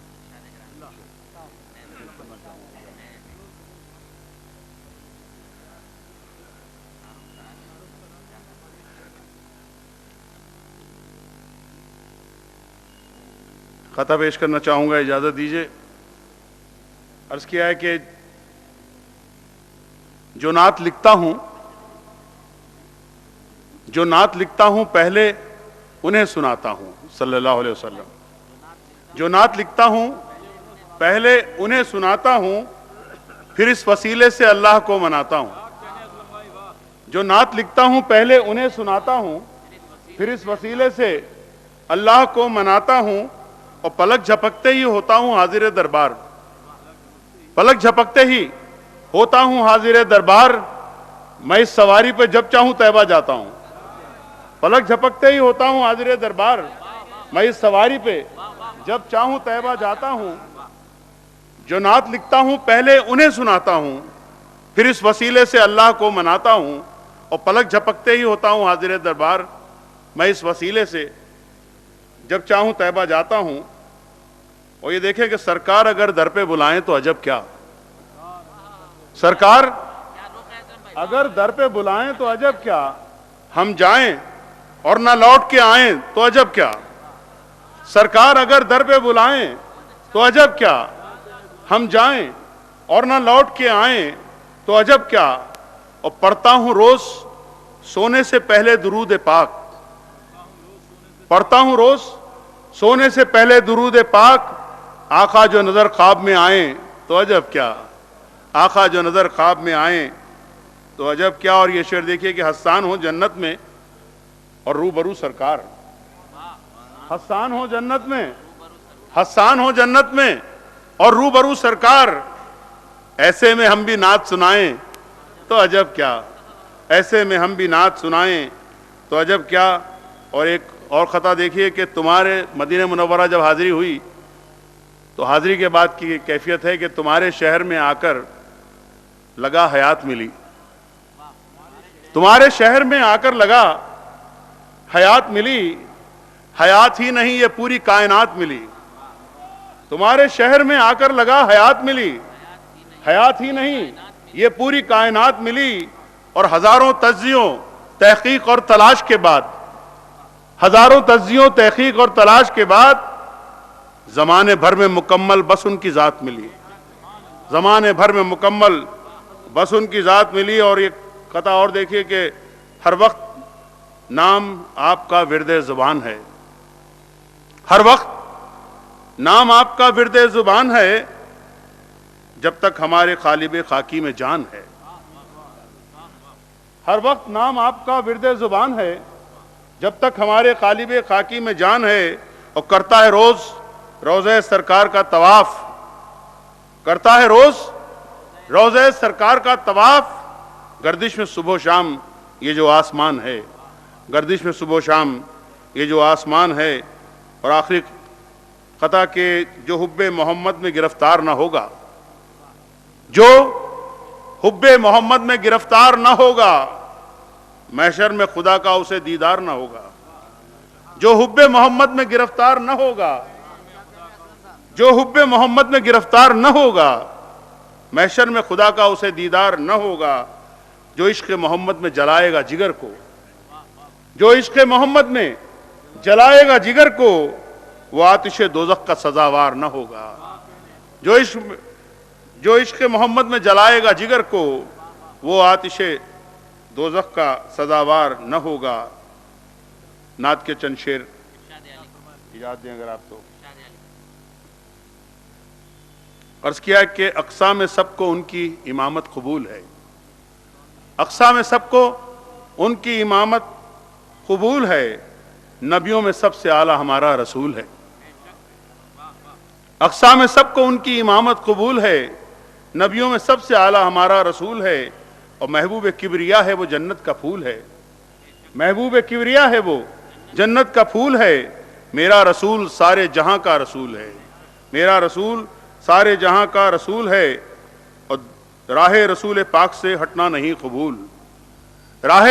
خطا پیش کرنا چاہوں گا. اجازت دیجیے. عرض کیا ہے کہ جو نعت لکھتا ہوں پہلے انہیں سناتا ہوں صلی اللہ علیہ وسلم. جو نعت لکھتا ہوں پہلے انہیں سناتا ہوں، پھر اس وسیلے سے اللہ کو مناتا ہوں. جو نعت لکھتا ہوں پہلے انہیں سناتا ہوں، پھر اس وسیلے سے اللہ کو مناتا ہوں، اور پلک جھپکتے ہی ہوتا ہوں حاضر دربار. پلک جھپکتے ہی ہوتا ہوں حاضر دربار، میں اس سواری پہ جب چاہوں طیبہ جاتا ہوں. پلک جھپکتے ہی ہوتا ہوں حاضر دربار، میں اس سواری پہ جب چاہوں طیبہ جاتا ہوں. جو نعت لکھتا ہوں پہلے انہیں سناتا ہوں، پھر اس وسیلے سے اللہ کو مناتا ہوں، اور پلک جھپکتے ہی ہوتا ہوں حاضر دربار، میں اس وسیلے سے جب چاہوں طیبہ جاتا ہوں. اور یہ دیکھیں کہ سرکار اگر در پہ بلائیں تو عجب کیا. سرکار اگر در پہ بلائیں تو عجب کیا، ہم جائیں اور نہ لوٹ کے آئیں تو عجب کیا. سرکار اگر در پہ بلائیں تو عجب کیا، ہم جائیں اور نہ لوٹ کے آئیں تو عجب کیا. اور پڑھتا ہوں روز سونے سے پہلے درود پاک. پڑھتا ہوں روز سونے سے پہلے درود پاک. آقا جو نظر خواب میں آئیں تو عجب کیا. آقا جو نظر خواب میں آئیں تو عجب کیا. اور یہ شعر دیکھیے کہ حسان ہوں جنت میں اور روبرو سرکار. حسان ہوں جنت میں، حسان ہوں جنت میں اور روبرو سرکار. ایسے میں ہم بھی نعت سنائیں تو عجب کیا. ایسے میں ہم بھی نعت سنائیں تو عجب کیا. اور ایک اور خطا دیکھیے کہ تمہارے مدینہ منورہ جب حاضری ہوئی تو حاضری کے بعد کی کیفیت ہے کہ تمہارے شہر میں آ کر لگا حیات ملی. تمہارے شہر میں آ کر لگا حیات ملی. حیات ہی نہیں یہ پوری کائنات ملی. تمہارے شہر میں آ کر لگا حیات ملی. حیات ہی نہیں یہ پوری کائنات ملی. اور ہزاروں تجزیوں تحقیق اور تلاش کے بعد، ہزاروں تجزیوں تحقیق اور تلاش کے بعد زمانے بھر میں مکمل بس ان کی ذات ملی. زمانے بھر میں مکمل بس ان کی ذات ملی. اور یہ قطع اور دیکھیے کہ ہر وقت نام آپ کا ورد زبان ہے. ہر وقت نام آپ کا ورد زبان ہے، جب تک ہمارے قالب خاکی میں جان ہے. ہر وقت نام آپ کا ورد زبان ہے، جب تک ہمارے قالب خاکی میں جان ہے. اور کرتا ہے روز روضہ سرکار کا طواف. کرتا ہے روز روضہ سرکار کا طواف. گردش میں صبح و شام یہ جو آسمان ہے، گردش میں صبح و شام یہ جو آسمان ہے، اور آخری قطع کہ جو حب محمد میں گرفتار نہ ہوگا، جو حب محمد میں گرفتار نہ ہوگا، محشر میں خدا کا اسے دیدار نہ ہوگا۔ جو حب محمد میں گرفتار نہ ہوگا، جو حب محمد میں گرفتار نہ ہوگا، محشر میں خدا کا اسے دیدار نہ ہوگا۔ جو عشق محمد میں جلائے گا جگر کو، جو عشق محمد میں جلائے گا جگر کو، وہ آتش دوزخ کا سزاوار نہ ہوگا۔ جو عشق محمد میں جلائے گا جگر کو، وہ آتش دوزخ کا سزاوار نہ ہوگا۔ نعت کے چند شعر اجازت دیں اگر آپ تو۔ عرض کیا کہ اقسام سب کو ان کی امامت قبول ہے، اقسام سب کو ان کی امامت قبول ہے، نبیوں میں سب سے اعلیٰ ہمارا رسول ہے۔ اقسام سب کو ان کی امامت قبول ہے، نبیوں میں سب سے اعلیٰ ہمارا رسول ہے، اور محبوب کبریا ہے وہ جنت کا پھول ہے، محبوب کبریا ہے وہ جنت کا پھول ہے۔ میرا رسول سارے جہاں کا رسول ہے، میرا رسول سارے جہاں کا رسول ہے، اور راہ رسول پاک سے ہٹنا نہیں قبول، راہ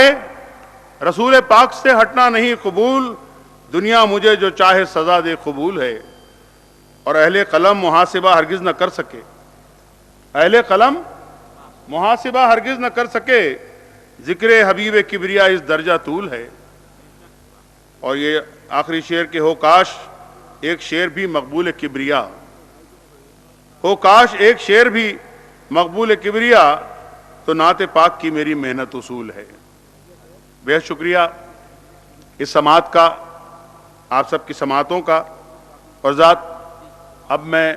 رسول پاک سے ہٹنا نہیں قبول، دنیا مجھے جو چاہے سزا دے قبول ہے۔ اور اہل قلم محاسبہ ہرگز نہ کر سکے، اہل قلم محاسبہ ہرگز نہ کر سکے، ذکر حبیب کبریا اس درجہ طول ہے۔ اور یہ آخری شعر کہ ہو کاش ایک شعر بھی مقبول کبریا، ہو کاش ایک شعر بھی مقبول کبریا، تو نعت پاک کی میری محنت اصول ہے۔ بہت شکریہ اس سماعت کا، آپ سب کی سماعتوں کا۔ اور ذات اب میں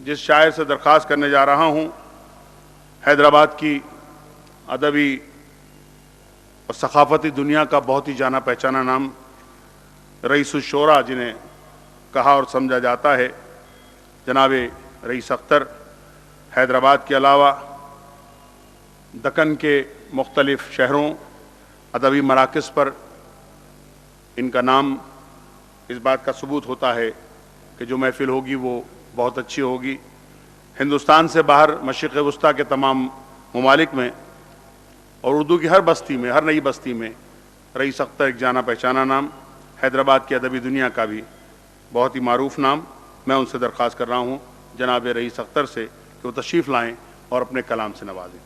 جس شاعر سے درخواست کرنے جا رہا ہوں، حیدرآباد کی ادبی اور ثقافتی دنیا کا بہت ہی جانا پہچانا نام رئیس الشورا جنہیں کہا اور سمجھا جاتا ہے، جناب رئیس اختر، حیدرآباد کے علاوہ دکن کے مختلف شہروں ادبی مراکز پر ان کا نام اس بات کا ثبوت ہوتا ہے کہ جو محفل ہوگی وہ بہت اچھی ہوگی۔ ہندوستان سے باہر مشرق وسطیٰ کے تمام ممالک میں اور اردو کی ہر بستی میں، ہر نئی بستی میں رئیس اختر ایک جانا پہچانا نام، حیدرآباد کی ادبی دنیا کا بھی بہت ہی معروف نام۔ میں ان سے درخواست کر رہا ہوں جناب رئیس اختر سے کہ وہ تشریف لائیں اور اپنے کلام سے نوازیں۔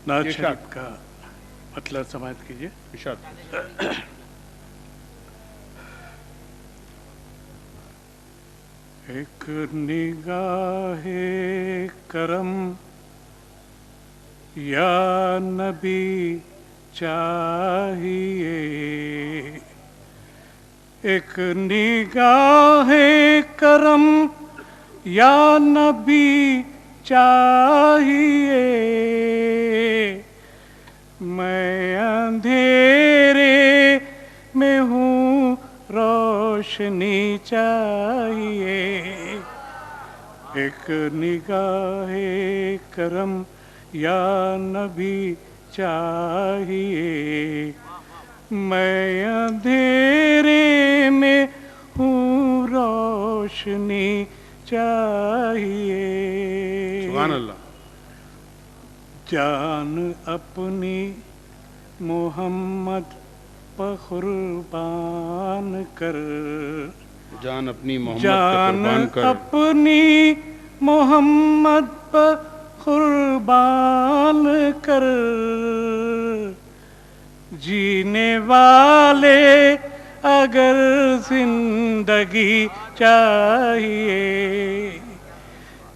نعت شریف کا مطلب سماعت کیجیے۔ ایک نگاہ کرم یا نبی چاہیے، ایک نگاہ کرم یا نبی چاہیے، میں اندھیرے میں ہوں روشنی چاہیے، ایک نگاہ کرم یا نبی چاہیے، میں اندھیرے میں ہوں روشنی چاہیے۔ سبحان اللہ۔ جان اپنی محمد پر قربان کر، جان اپنی محمد جان پر قربان کر، اپنی محمد پر قربان کر، جینے والے اگر زندگی چاہیے،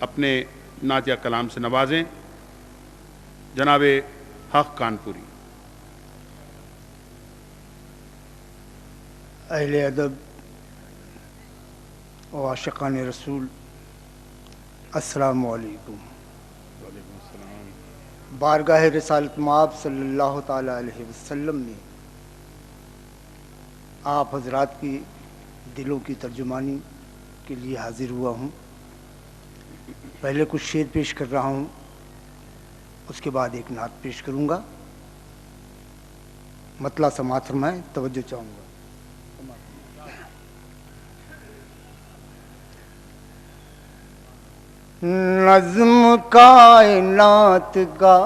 اپنے نعت یا کلام سے نوازیں جناب حق کانپوری۔ اہل ادب و عاشقان رسول، السلام علیکم۔ بارگاہ رسالت مآب صلی اللہ تعالی علیہ وسلم نے آپ حضرات کی دلوں کی ترجمانی کے لیے حاضر ہوا ہوں۔ پہلے کچھ شعر پیش کر رہا ہوں، اس کے بعد ایک نعت پیش کروں گا۔ مطلع سماعت فرمائیں، توجہ چاہوں گا۔ نظم کائنات کا،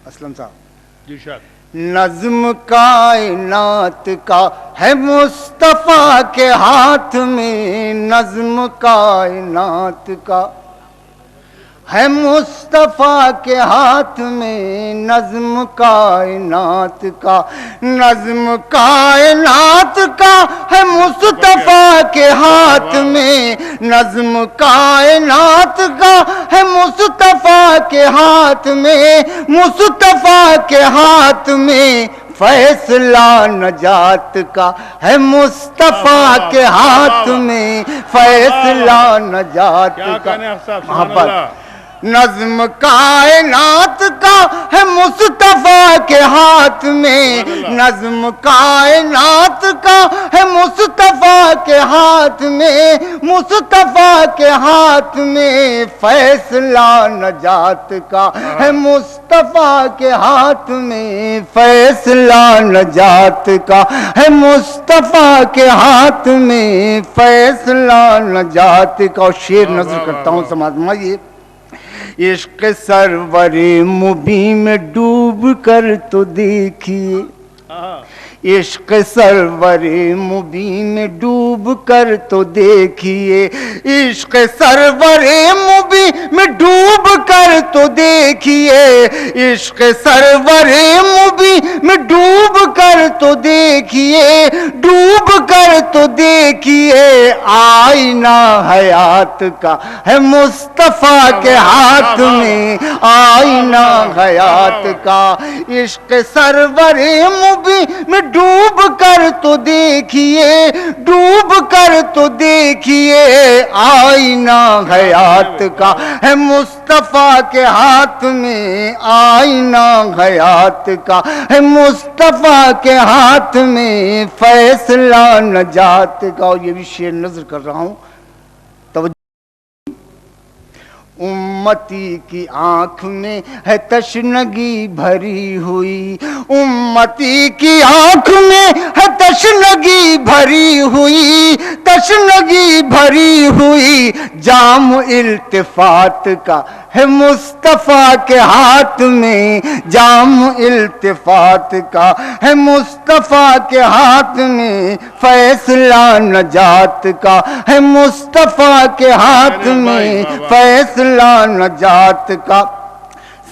اسلم صاحب جی شاید، نظم کائنات کا ہے مصطفیٰ کے ہاتھ میں، نظم کائنات کا ہے مصطفیٰ کے ہاتھ میں، نظم کائنات کا، نظم کائنات کا ہے مصطفیٰ کے ہاتھ میں، نظم کائنات کا ہے مصطفیٰ کے ہاتھ میں، مصطفیٰ کے ہاتھ میں، فیصلہ نجات کا ہے مصطفیٰ کے ہاتھ میں، فیصلہ نجات کیا کا۔ کہنے آپ صاحب، سبحان اللہ۔ نظم کائنات کا ہے مصطفیٰ کے ہاتھ میں، نظم کائنات کا ہے مصطفیٰ کے ہاتھ میں، مصطفیٰ کے ہاتھ میں، فیصلہ نجات کا ہے مصطفیٰ کے ہاتھ میں، فیصلہ نجات کا ہے مصطفیٰ کے ہاتھ میں، فیصلہ نجات کا۔ اور شعر نظر کرتا ہوں، سماعت فرمائیے۔ عشق سرور مبیں میں ڈوب کر تو دیکھیے، عشق سرور مبیں میں ڈوب کر تو دیکھیے، عشق سرور مبیں میں ڈوب کر تو دیکھیے، عشق سرور مبیں میں ڈوب کر تو دیکھیے، ڈوب کر تو دیکھیے، آئینہ حیات کا ہے مصطفیٰ کے ہاتھ میں، آئینہ حیات کا، عشق سرور مبیں میں ڈوب کر تو دیکھیے، ڈوب کر تو دیکھیے، آئینہ حیات کا ہے مصطفیٰ کے ہاتھ میں، آئینہ حیات کا ہے مصطفیٰ کے ہاتھ میں، فیصلہ نجات کا۔ اور یہ بھی شعر نظر کر رہا ہوں، امتی کی آنکھ میں ہے تشنگی بھری ہوئی، امتی کی آنکھ میں ہے تشنگی بھری ہوئی، تشنگی بھری ہوئی، جام التفات کا ہے مصطفیٰ کے ہاتھ میں، جام التفات کا ہے مصطفیٰ کے ہاتھ میں، فیصلہ نجات کا ہے مصطفیٰ کے ہاتھ میں، فیصلہ نجات کا۔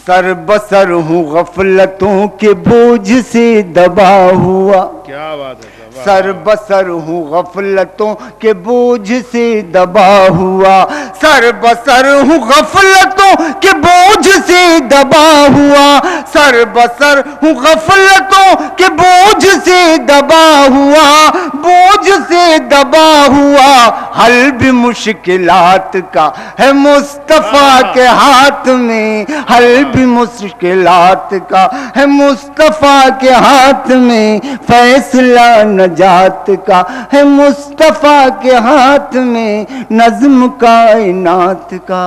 سر بسر ہوں غفلتوں کے بوجھ سے دبا ہوا، کیا بات ہے، سر بسر ہوں غفلتوں کے بوجھ سے دبا ہوا، سر بسر ہوں غفلتوں کے بوجھ سے دبا ہوا، سر بسر ہوں غفلتوں کے بوجھ سے دبا ہوا، بوجھ سے دبا ہوا، حل بھی مشکلات کا ہے مصطفیٰ کے ہاتھ میں، حل بھی مشکلات کا ہے مصطفیٰ کے ہاتھ میں، فیصلہ نجات کا ہے مصطفیٰ کے ہاتھ میں، نظم کائنات کا۔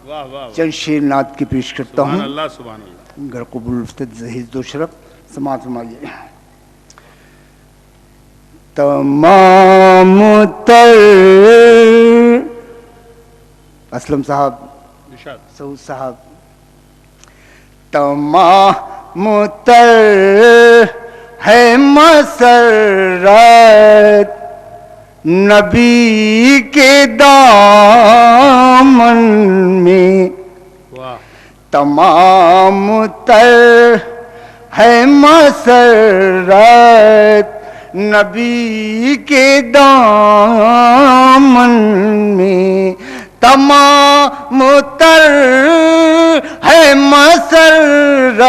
واہ واہ، چند شعر نعت کی پیش کرتا سبحان ہوں، اللہ سبحان اللہ۔ گر قبول افتد زہیز دو شرف، سماعت فرمائیے۔ تمام تر، اسلم صاحب، ارشاد۔ سعود صاحب، تمام تر ہے مسرت نبی کے دامن میں، واہ، تمام تر ہے مسرت نبی کے دامن میں، تمام تر ہے مسرت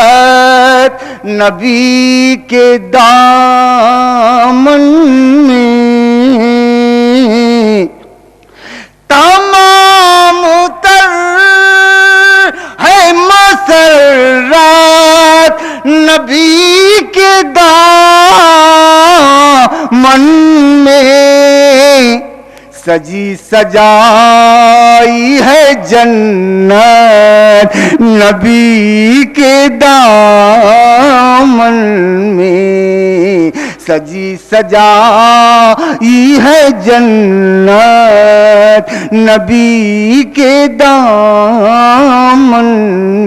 نبی کے دامن میں، تمام تر ہے مسرت نبی کے دامن میں، سجی سجائی ہے جنت نبی کے دامن میں، سجی سجائی ہے جنت نبی کے دامن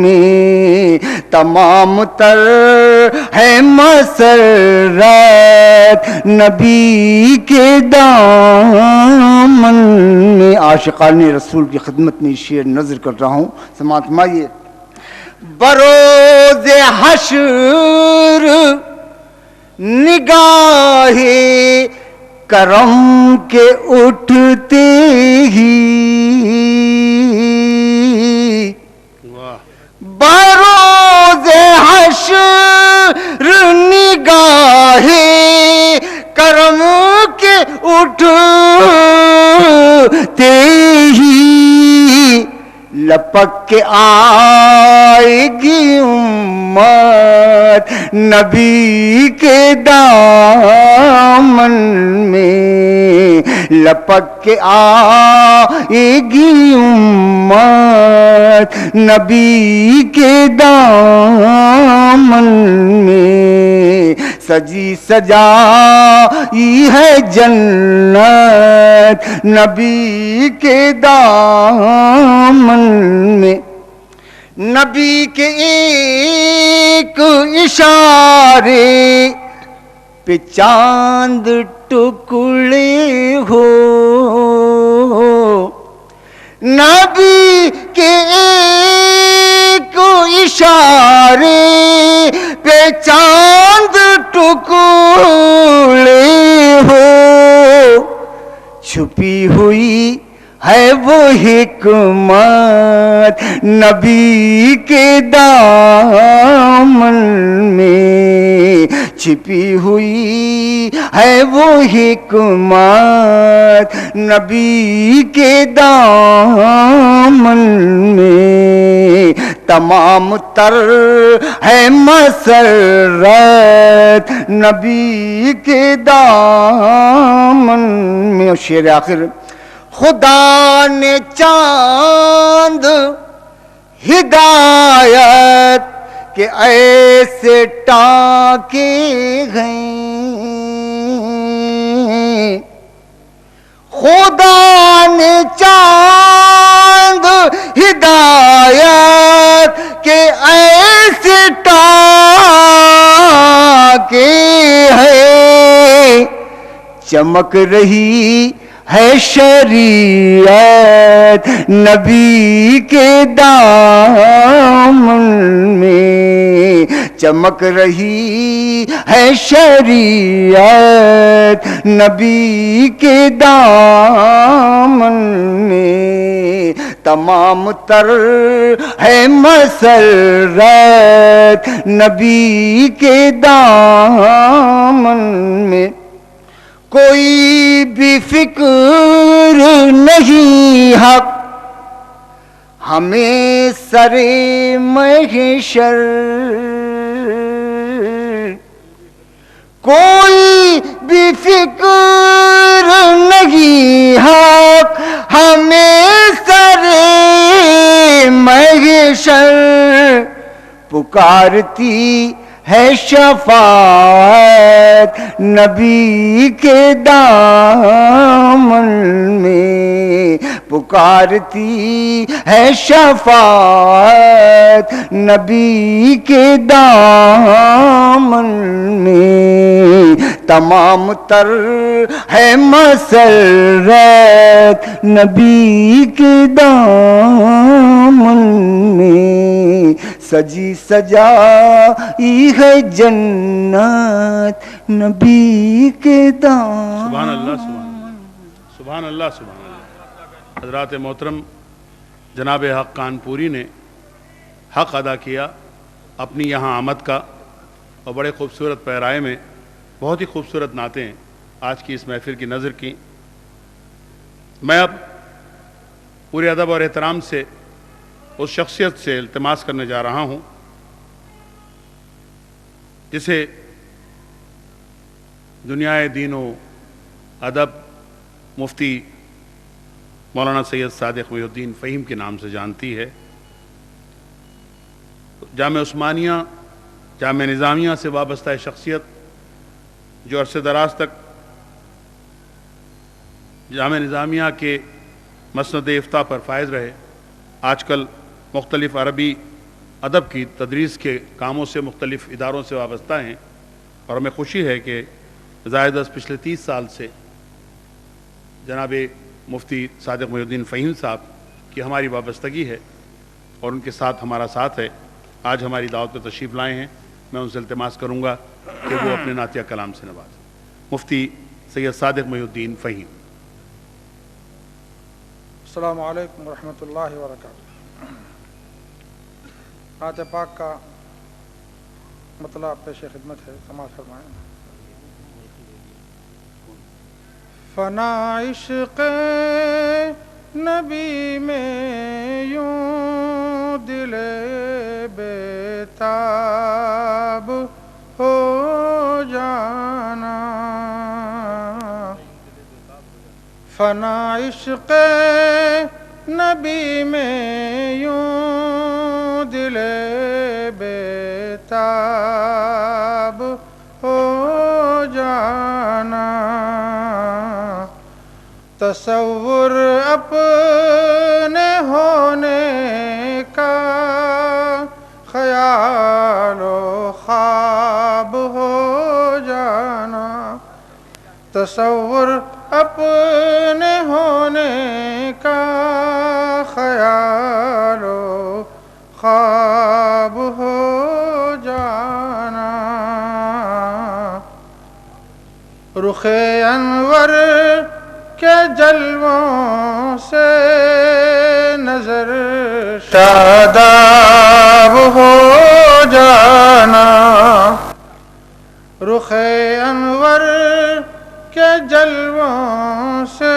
میں، تمام تر ہے مسرت نبی کے دامن میں۔ عاشقان رسول کی خدمت میں شعر نظر کر رہا ہوں، سماعت فرمائیے۔ بروز حشر نگاہ کرم کے اٹھتے ہی، بروز حشر نگاہ کرم کے اٹھتے ہی، لپک کے آئے گی امت نبی کے دامن میں، لپک کے آئے گی امت نبی کے دامن میں، سجی سجائی ہے جنت نبی کے دامن میں، نبی کے ایک اشارے پہ چاند ٹکڑے ہو، نبی کے ایک اشارے پہ چاند ٹکڑے ہو، چھپی ہوئی ہے وہ حکمت نبی کے دامن میں، چھپی ہوئی ہے وہ حکمت نبی کے دامن میں، تمام تر ہے مسرت نبی کے دامن میں۔ اور شعر آخر، خدا نے چاند ہدایت کے ایسے ٹانکے ہیں، خدا نے چاند ہدایت کے ایسے ٹانکے ہیں، چمک رہی ہے شریعت نبی کے دامن میں، چمک رہی ہے شریعت نبی کے دامن میں، تمام تر ہے مسرت نبی کے دامن میں، کوئی بھی فکر نہیں حق ہمیں سرے محشر، کوئی بھی فکر نہیں حق ہمیں سرے محشر، پکارتی ہے شفاعت نبی کے دامن میں، پکارتی ہے شفاعت نبی کے دامن میں، تمام تر ہے مسرت نبی کے دامن میں، سجی سجائی ہے جنت نبی کے دامن۔ سبحان اللہ، سبحان اللہ، سبحان اللہ، سبحان اللہ۔ حضرات محترم جناب حق کانپوری نے حق ادا کیا اپنی یہاں آمد کا، اور بڑے خوبصورت پیرائے میں بہت ہی خوبصورت نعتیں آج کی اس محفل کی نظر کی۔ میں اب پورے ادب اور احترام سے اس شخصیت سے التماس کرنے جا رہا ہوں جسے دنیا دین و ادب مفتی مولانا سید صادق محی الدین فہیم کے نام سے جانتی ہے۔ جامعہ عثمانیہ، جامعہ نظامیہ سے وابستہ شخصیت جو عرصے دراز تک جامعہ نظامیہ کے مسند افتاء پر فائز رہے، آج کل مختلف عربی ادب کی تدریس کے کاموں سے مختلف اداروں سے وابستہ ہیں، اور ہمیں خوشی ہے کہ زائد از پچھلے 30 سال سے جناب مفتی صادق محی الدین فہیم صاحب کی ہماری وابستگی ہے اور ان کے ساتھ ہمارا ساتھ ہے۔ آج ہماری دعوت پہ تشریف لائے ہیں، میں ان سے التماس کروں گا کہ وہ اپنے نعتیہ کلام سے نوازیں۔ مفتی سید صادق محی الدین فہیم۔ السلام علیکم ورحمۃ اللہ وبرکاتہ۔ نعت پاک کا مطلع پیش خدمت ہے، سماعت فرمائیں۔ فنا عشق نبی میں یوں دل بے تاب ہو جانا، فنا عشق نبی میں یوں دل بے تاب ہو جانا، تصور اپنے ہونے کا خیال و خواب ہو جانا، تصور اپنے ہونے کا خیال و خواب ہو جانا، رخ انور کے جلووں سے نظر شاداب ہو جانا، رخ انور کے جلووں سے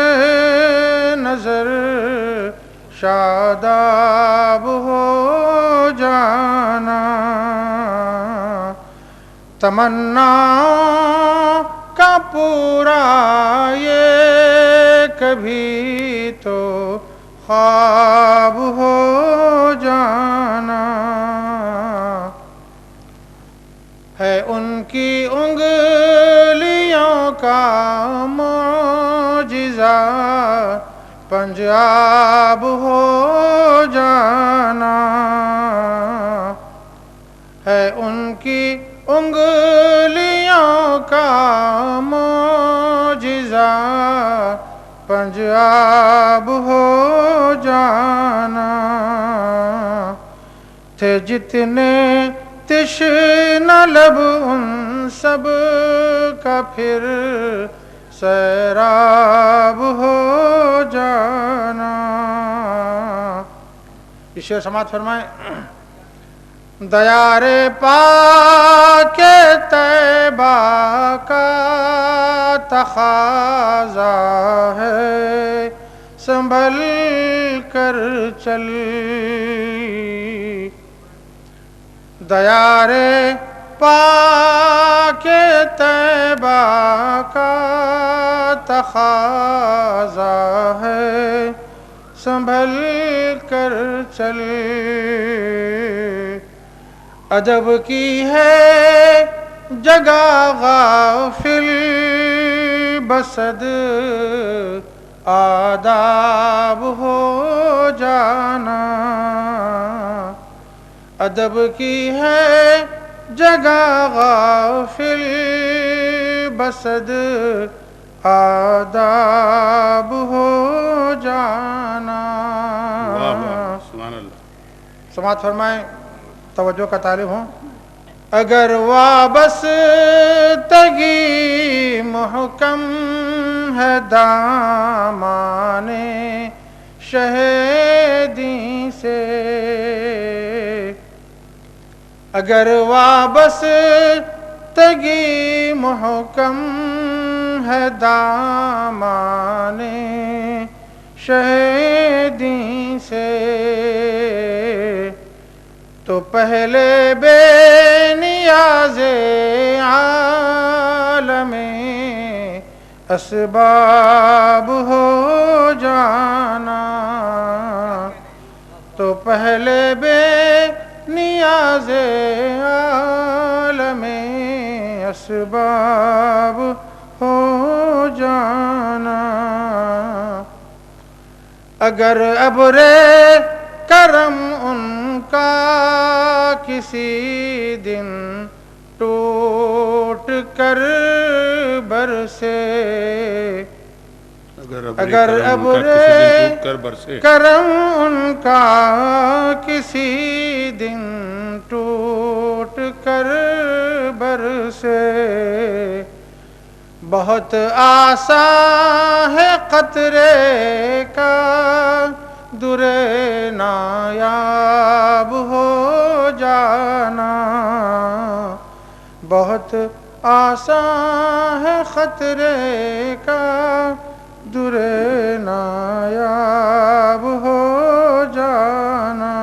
نظر شاداب ہو جانا، تمناؤں کا پورا یہ کبھی تو خواب ہو جانا، ہے ان کی انگلیوں کا معجزہ پنجاب ہو جانا، ہے ان کی انگلیوں کا معجزہ پنجاب ہو جانا، تھے جتنے تشنہ لب ان سب کا پھر سیراب ہو جانا۔ یہ شعر سماعت فرمائیں۔ دیار پاک طیبہ کا تقاضا ہے سنبھل کر چل، دیار پاک طیبہ کا تقاضا ہے سنبھل کر چل، ادب کی ہے جگہ غافل بصد آداب ہو جانا، ادب کی ہے جگہ غافل بصد آداب ہو جانا۔ سبحان اللہ۔ سماعت فرمائیں، توجہ کا طالب ہوں۔ اگر وابستگی محکم ہے دامان شہیدی سے، اگر وابستگی محکم ہے دامان شہیدی سے، تو پہلے بے نیاز عالم اسباب ہو جانا، تو پہلے بے نیاز عالم اسباب ہو جانا، اگر ابر کرم ان کا کسی دن ٹوٹ کر برسے، اگر ابر کرم ان کا کسی دن ٹوٹ کر برسے، بہت آسان ہے قطرے کا در نایاب ہو جانا، بہت آسان ہے خطرے کا در نایاب ہو جانا،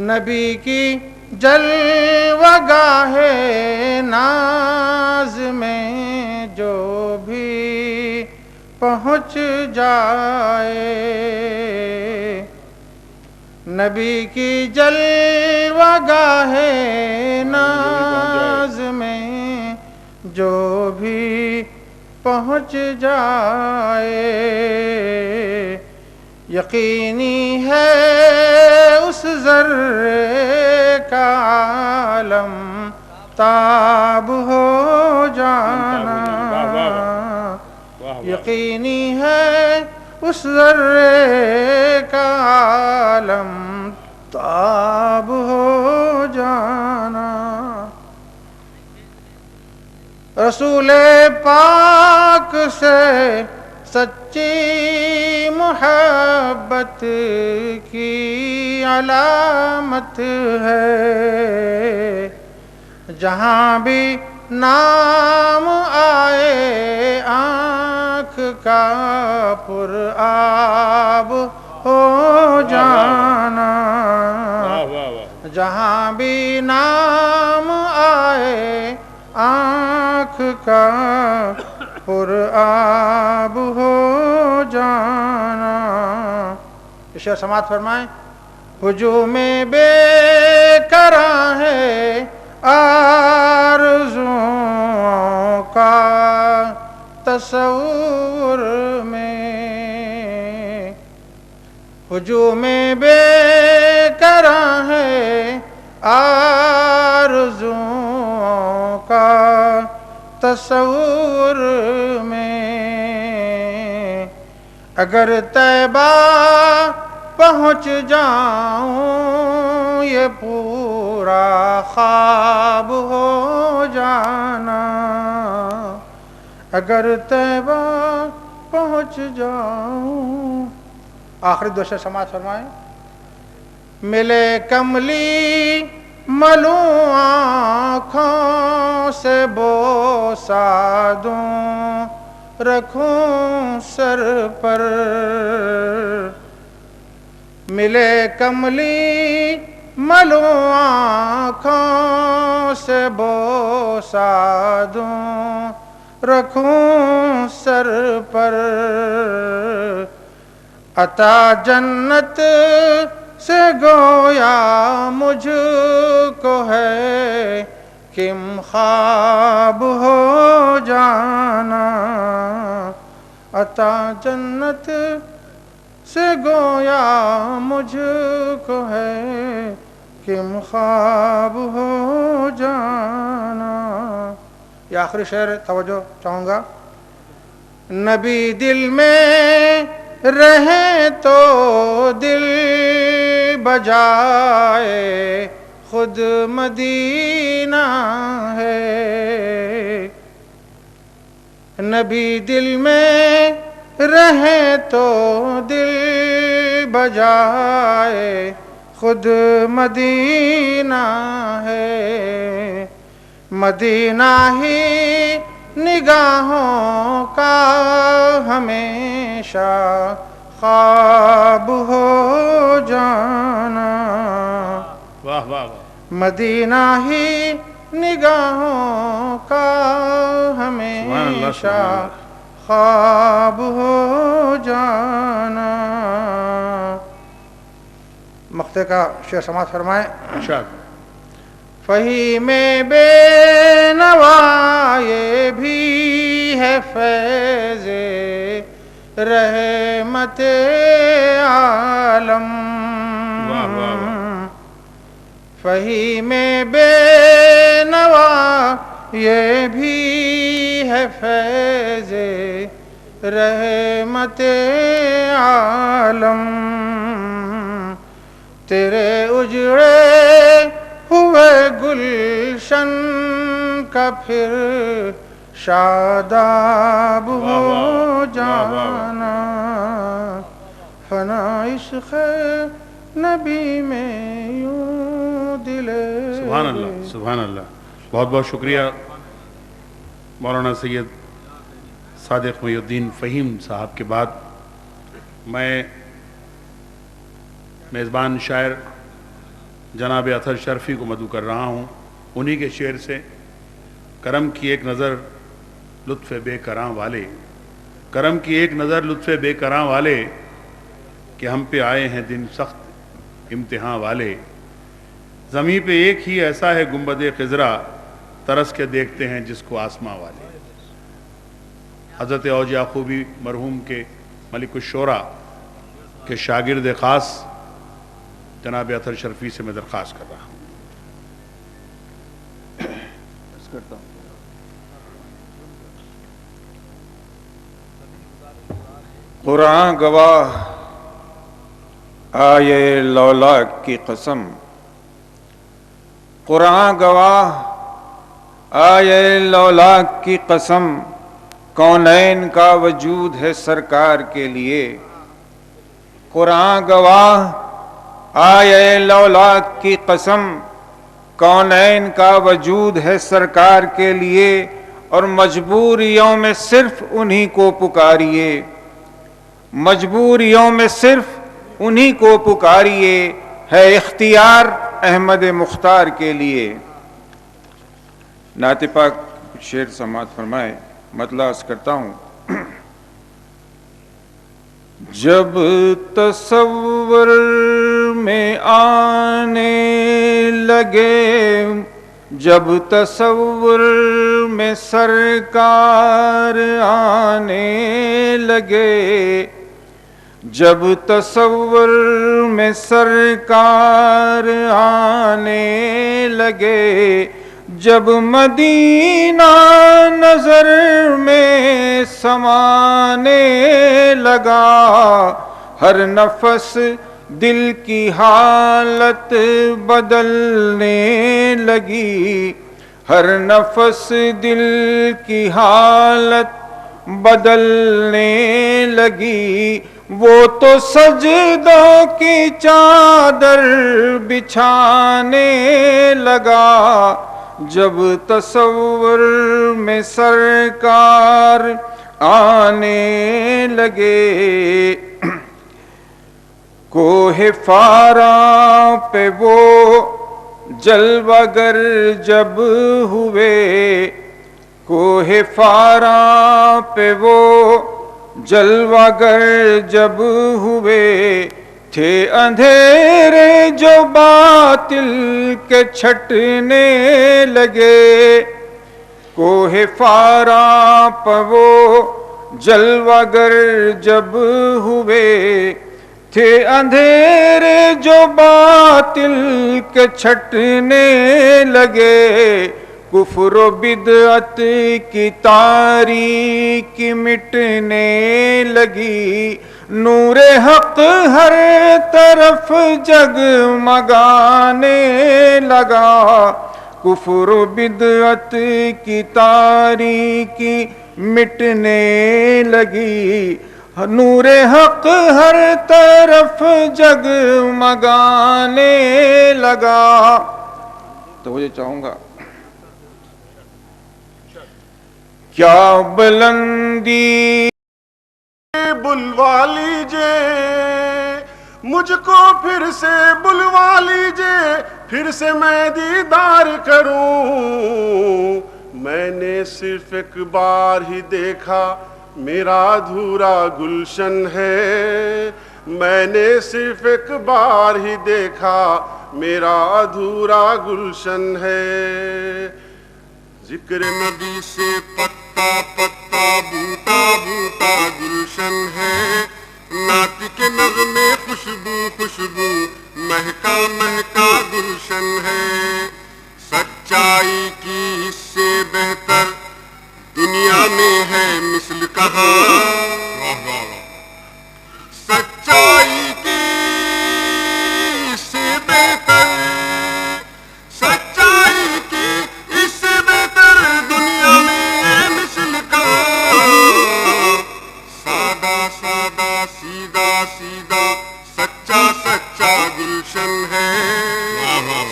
نبی کی جلوہ گاہ ناز میں جو بھی پہنچ جائے، نبی کی جلوہ گاہ ناز میں جو بھی پہنچ جائے، یقینی ہے اس ذرے کا عالم تاب ہو جانا، یقینی ہے اس ذرے کا عالم تاب ہو جانا، رسول پاک سے سچی محبت کی علامت ہے، جہاں بھی نام آئے آنکھ کا پر آب ہو جانا، جہاں بھی نام آئے آنکھ کا پر آب ہو جانا، شعر سماعت فرمائیں، ہجوم بے قرار ہے آرزوؤں کا تصور میں، ہجوم بے قرار ہے آرزوؤں کا تصور میں، اگر طیبہ پہنچ جاؤں یہ پورا خواب ہو جانا، اگر طیبہ پہنچ جاؤں، آخری دو شعر سماعت فرمائیں، ملے کملی ملوں آنکھوں سے بوسہ دوں رکھوں سر پر، ملے کملی ملوں آنکھوں سے بوسہ دوں رکھوں سر پر، عطا جنت سے گویا مجھ کو ہے کم خواب ہو جانا، عطا جنت سے گویا مجھ کو ہے کم خواب ہو جانا۔ یہ آخری شعر توجہ چاہوں گا، نبی دل میں رہے تو دل بجائے خود مدینہ ہے، نبی دل میں رہے تو دل بجائے خود مدینہ ہے، مدینہ ہی نگاہوں کا ہمیشہ خواب ہو جانا، واہ واہ واہ، مدینہ ہی نگاہوں کا ہمیشہ خواب ہو جانا۔ مقطع کا شعر سماعت فرمائیں۔ ارشاد۔ فہیم بے نوا یہ بھی ہے فیض رحمت عالم، واہ واہ واہ، فہیم بے نوا یہ بھی ہے فیض رحمت عالم، تیرے اجڑے ہوئے گلشن کا پھر شاداب ہو جانا، فنا عشق نبی میں یوں دل، سبحان اللہ سبحان اللہ۔ بہت بہت شکریہ مولانا سید صادق محی الدین فہیم صاحب کے بعد میں میزبان شاعر جناب اطہر شرفی کو مدعو کر رہا ہوں، انہی کے شعر سے کرم کی ایک نظر لطف بے کراں والے، کرم کی ایک نظر لطف بے کراں والے، کہ ہم پہ آئے ہیں دن سخت امتحاں والے، زمیں پہ ایک ہی ایسا ہے گنبد خضرا، ترس کے دیکھتے ہیں جس کو آسماں والے۔ حضرت اوج یعقوبی مرحوم کے ملک الشعراء کے شاگرد خاص جناب اطہر شرفی سے میں درخواست کر رہا ہوں۔ قرآن گواہ آیے لولاک کی قسم، قرآن گواہ آیے لولاک کی قسم، کونین کا وجود ہے سرکار کے لیے، قرآن گواہ آیے لولاک کی قسم، کونین کا وجود ہے سرکار کے لیے، اور مجبوریوں میں صرف انہی کو پکاریے، مجبوریوں میں صرف انہی کو پکاریے، ہے اختیار احمد مختار کے لیے۔ نعت پاک شعر سماعت فرمائے، مطلع عرض کرتا ہوں۔ جب تصور میں آنے لگے، جب تصور میں سرکار آنے لگے، جب تصور میں سرکار آنے لگے، جب مدینہ نظر میں سمانے لگا، ہر نفس دل کی حالت بدلنے لگی، ہر نفس دل کی حالت بدلنے لگی، وہ تو سجدوں کی چادر بچھانے لگا، جب تصور میں سرکار آنے لگے۔ کوہ فاراں پہ وہ جلوہ گر جب ہوئے، کوہ فاراں پہ وہ جلوہ گر جب ہوئے، تھے اندھیرے جو باطل کے چھٹنے لگے، کوہ فاراں پہ وہ جلوہ گر جب ہوئے، تھے اندھیرے جو باطل کے چھٹنے لگے، کفر و بدعت کی تاریکی مٹنے لگی، نور حق ہر طرف جگمگانے لگا، کفر و بدعت کی تاریکی مٹنے لگی، نور حق ہر طرف جگمگانے لگا. تو یہ چاہوں گا کیا بلندی بلوا لیجے مجھ کو پھر سے بلوا لیجے پھر سے میں دیدار کروں. میں نے صرف ایک بار ہی دیکھا میرا ادھورا گلشن ہے. میں نے صرف ایک بار ہی دیکھا میرا ادھورا گلشن ہے. ذکر نبی سے پتا پتا بوٹا بوٹا گلشن ہے. نعت کے نغمے خوشبو خوشبو مہکا مہکا گلشن ہے. سچائی کی اس سے بہتر دنیا میں ہے مثل کہاں. سچائی کی اس سے بہتر سچائی کی اس سے بہتر دنیا میں ہے مثل کہاں. سادہ سادہ سیدھا سیدھا سچا سچا گلشن ہے.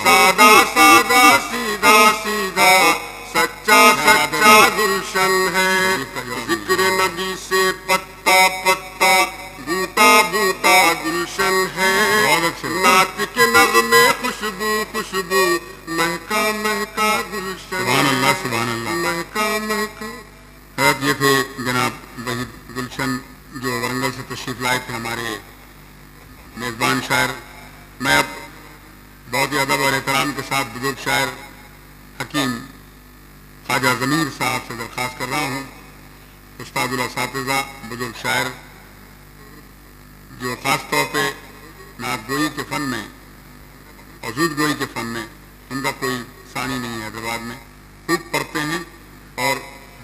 سادہ سادہ سیدھا سیدھا سچا سچا گلشن ہے. ذکر نبی سے پتا پتا بوٹا بوٹا گلشن ہے. نعت کے نغمے خوشبو خوشبو مہکا مہکا گلشن. سبحان اللہ سبحان اللہ. مہکا مہکا. حضرت یہ تھے جناب وحید گلشن جو ورنگل سے تشریف لائے تھے ہمارے میزبان شاعر. میں اب بہت ہی ادب اور احترام کے ساتھ بزرگ شاعر حکیم خواجہ ضمیر صاحب سے درخواست کر رہا ہوں. استاد الاساتذہ بزرگ شاعر جو خاص طور پہ نعت گوئی کے فن میں اور زود گوئی کے فن میں ان کا کوئی ثانی نہیں ہے. حیدرآباد میں خوب پڑھتے ہیں اور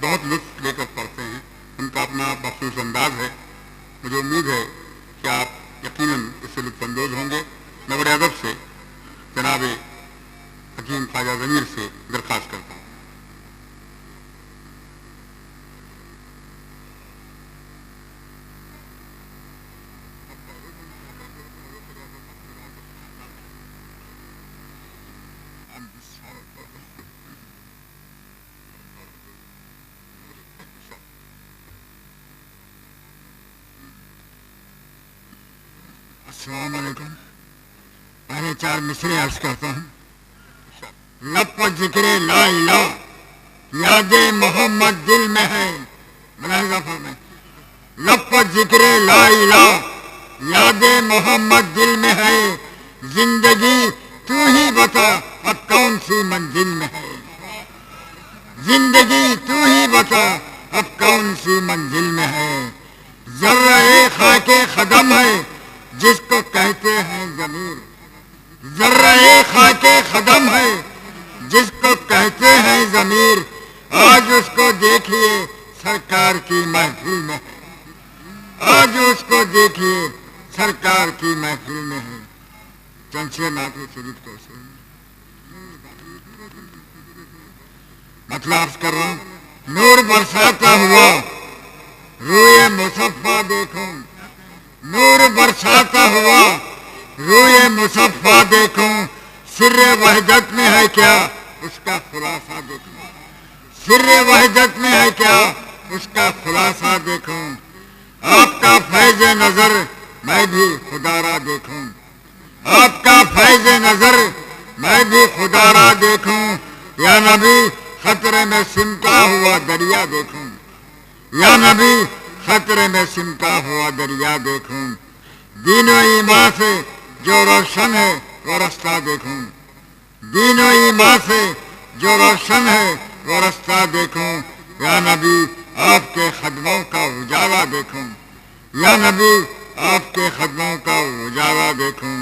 بہت لطف لے کر پڑھتے ہیں. ان کا اپنا مخصوص انداز ہے. مجھے امید ہے کہ آپ یقیناً اس سے لطف اندوز ہوں گے. میں بڑے ادب سے جناب حکیم خواجہ ضمیر سے درخواست کرتا ہوں. السلام علیکم. پہلے 4 مصرے عرض کرتا ہوں. لب پر ذکر لا الہ یاد محمد دل میں ہے. ملاحظہ فرمائیں. لب پر ذکر لا الہ یاد محمد دل میں ہے. زندگی تو ہی بتا اب کون سی منزل میں ہے. زندگی تو ہی بتا اب کون سی منزل میں ہے. ذرہ خاک قدم ہے جس کو کہتے ہیں ضمیر. ذرہ خاک قدم ہے جس کو کہتے ہیں ضمیر. آج اس کو دیکھیے سرکار کی محفل میں ہے. آج اس کو دیکھیے سرکار کی محفل میں ہے. چنچے نعت شریف کو مطلب عرض کر رہا ہوں. نور برساتا ہوا روئے مصفا دیکھوں. نور برساتا ہوا روئے مصفا دیکھوں. سر وحدت میں ہے کیا اس کا خلاصہ دیکھوں. سر وحدت میں ہے کیا اس کا خلاصہ دیکھوں. آپ کا فیض نظر میں بھی خدا را دیکھوں. آپ کا فیض نظر میں بھی خدا را دیکھوں. یا نبی خطرے میں سمٹا ہوا دریا دیکھوں. یا نبی خطرے میں سمٹا ہوا دریا دیکھوں. دین و ایمان سے جو روشن ہے وہ رستہ دیکھوں. دین و ایمان سے جو روشن ہے وہ رستہ دیکھوں. یا نبی آپ کے قدموں کا اجالا دیکھوں. یا نبی آپ کے قدموں کا اجالا دیکھوں.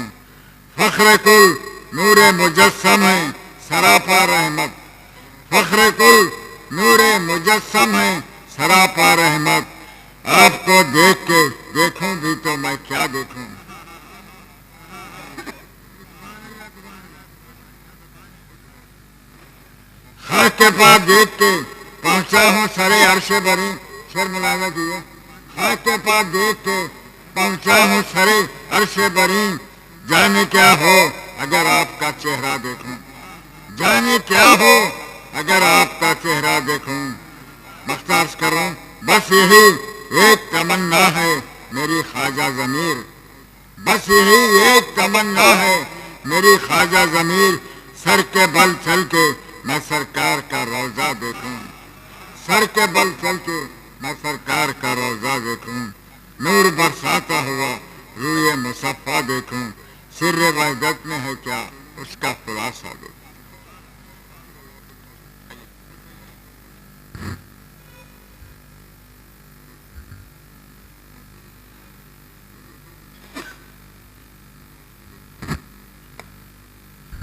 فخر کل نور مجسم ہے سراپا رحمت. فخر کل نور مجسم ہے سراپا رحمت. آپ کو دیکھ کے دیکھوں بھی تو میں کیا دیکھوں. خاک کے پاس دیکھ کے پہنچا ہوں سرے عرش بری. شعر ملاحظہ کیے. خاک پا دیکھ کے پہنچا ہوں سرے عرش برین. جانے کیا ہو اگر آپ کا چہرہ دیکھوں, جانے کیا ہو اگر آپ کا چہرہ دیکھوں. مختص کروں بس یہی ایک تمنا ہے میری خواجہ ضمیر, بس یہی ایک تمنا ہے میری خواجہ ضمیر. سر کے بل چل کے میں سرکار کا روضہ دیکھوں, سر کے بل چل کے میں سرکار کا روضہ دیکھوں. نور برساتا ہوا روئے مصفا دیکھوں. سر وحدت میں ہے کیا اس کا خلاصہ دیکھوں.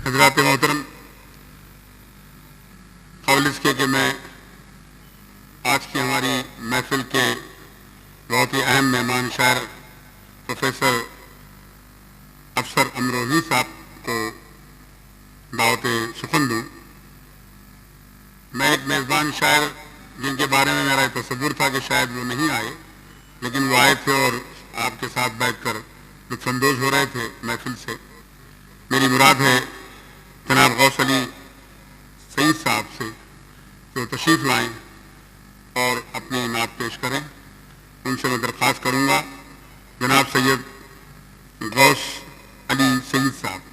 حضرات محترم، قبل اس کے کہ میں آج کی ہماری محفل کے بہت ہی اہم مہمان شاعر پروفیسر افسر امروہی صاحب کو دعوت سخن دوں، میں ایک میزبان شاعر جن کے بارے میں میرا تصور تھا کہ شاید وہ نہیں آئے، لیکن وہ آئے تھے اور آپ کے ساتھ بیٹھ کر لطف اندوز ہو رہے تھے محفل سے. میری مراد ہے جناب غوث علی سعید صاحب سے جو تشریف لائیں اور اپنی نعت پیش کریں. ان سے میں درخواست کروں گا جناب سید غوث علی سعید صاحب.